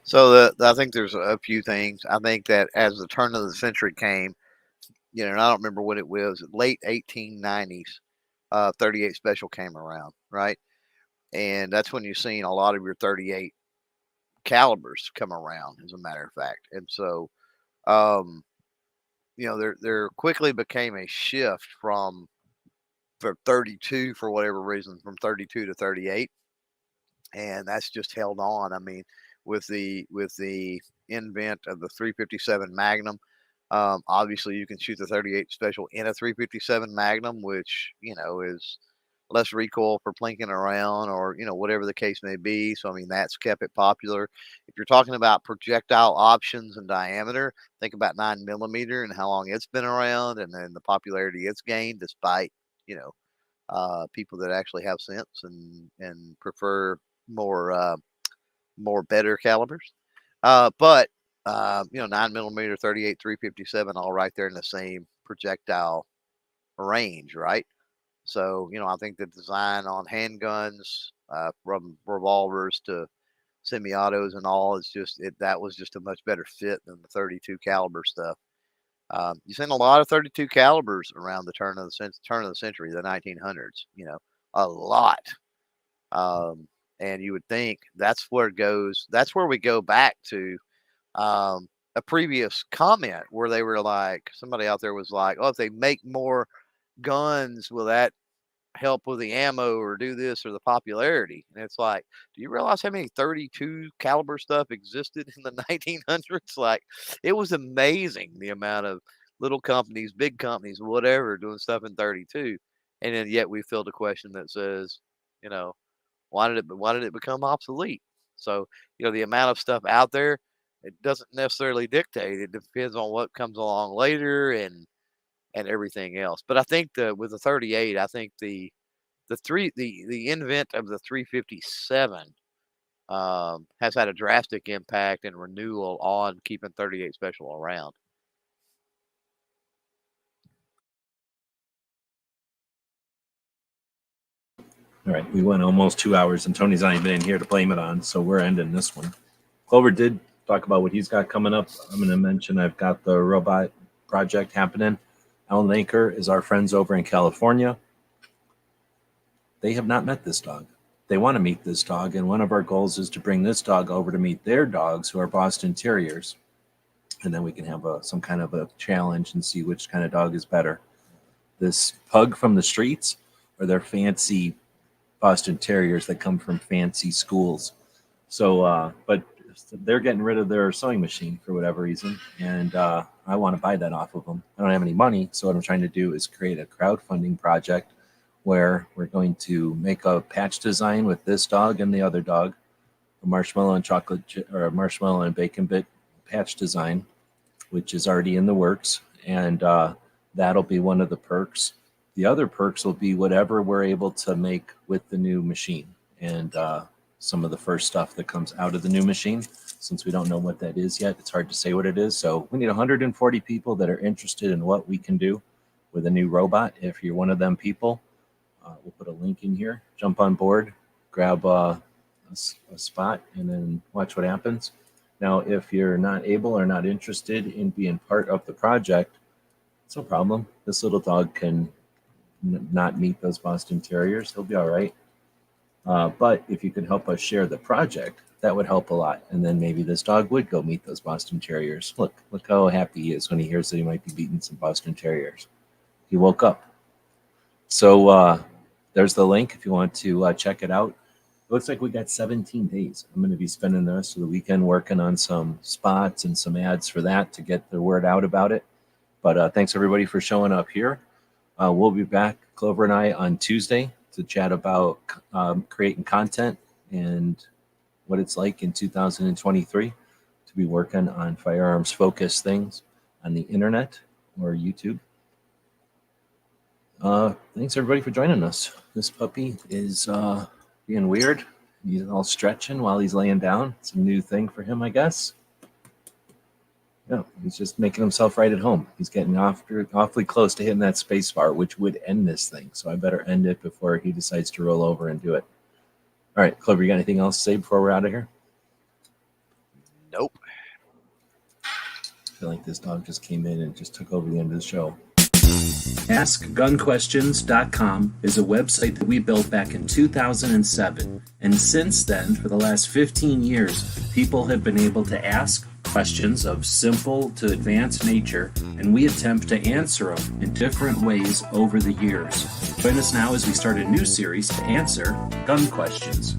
So I think there's a few things. I think that as the turn of the century came, and I don't remember what it was, late 1890s, 38 special came around, right? And that's when you've seen a lot of your 38 calibers come around, as a matter of fact. And so, there quickly became a shift from 32 for whatever reason, from 32 to 38, and that's just held on. I mean, with the invent of the 357 Magnum, obviously you can shoot the 38 special in a 357 Magnum, which is less recoil for plinking around, or whatever the case may be. So I mean, that's kept it popular. If you're talking about projectile options and diameter, think about 9 millimeter and how long it's been around, and then the popularity it's gained, despite people that actually have sense and prefer more better calibers. But 9 millimeter, 38, 357, all right there in the same projectile range, right? So, I think the design on handguns, from revolvers to semi-autos and all, that was just a much better fit than the 32 caliber stuff. You've seen a lot of 32 calibers around the turn of the century, the 1900s. A lot. And you would think that's where it goes. That's where we go back to a previous comment where they were like, somebody out there was like, "Oh, if they make more guns, will that help with the ammo or do this or the popularity?" And it's like, do you realize how many 32 caliber stuff existed in the 1900s? Like, it was amazing the amount of little companies, big companies, whatever, doing stuff in 32. And then yet we filled a question that says, you know, why did it become obsolete? So, the amount of stuff out there, it doesn't necessarily dictate. It depends on what comes along later and everything else. But I think with the 38, I think the invent of the 357 has had a drastic impact and renewal on keeping 38 special around. All right, we went almost 2 hours, and Tony's not even in here to blame it on, so we're ending this one. Clover did talk about what he's got coming up. I'm going to mention I've got the robot project happening. Alan Laker is our friends over in California. They have not met this dog. They want to meet this dog, and one of our goals is to bring this dog over to meet their dogs, who are Boston Terriers, and then we can have some kind of a challenge and see which kind of dog is better, this pug from the streets or their fancy Boston Terriers that come from fancy schools. So, but they're getting rid of their sewing machine for whatever reason, and I want to buy that off of them. I don't have any money, so what I'm trying to do is create a crowdfunding project where we're going to make a patch design with this dog and the other dog, a marshmallow and chocolate or a marshmallow and bacon bit patch design, which is already in the works, and that'll be one of the perks. The other perks will be whatever we're able to make with the new machine, and some of the first stuff that comes out of the new machine. Since we don't know what that is yet, it's hard to say what it is. So we need 140 people that are interested in what we can do with a new robot. If you're one of them people, we'll put a link in here. Jump on board, grab a spot, and then watch what happens. Now, if you're not able or not interested in being part of the project, it's no problem. This little dog can not meet those Boston Terriers. He'll be all right. But if you could help us share the project, that would help a lot. And then maybe this dog would go meet those Boston Terriers. Look how happy he is when he hears that he might be beating some Boston Terriers. He woke up. So there's the link if you want to check it out. It looks like we got 17 days. I'm going to be spending the rest of the weekend working on some spots and some ads for that to get the word out about it. But thanks everybody for showing up here. We'll be back, Clover and I, on Tuesday to chat about creating content and what it's like in 2023 to be working on firearms focused things on the internet or YouTube. Thanks everybody for joining us. This puppy is being weird. He's all stretching while he's laying down. It's a new thing for him, I guess. Yeah, he's just making himself right at home. He's getting awfully close to hitting that space bar, which would end this thing. So I better end it before he decides to roll over and do it. All right, Clover, you got anything else to say before we're out of here? Nope. I feel like this dog just came in and just took over the end of the show. AskGunQuestions.com is a website that we built back in 2007. And since then, for the last 15 years, people have been able to ask questions of simple to advanced nature, and we attempt to answer them in different ways over the years. Join us now as we start a new series to answer gun questions.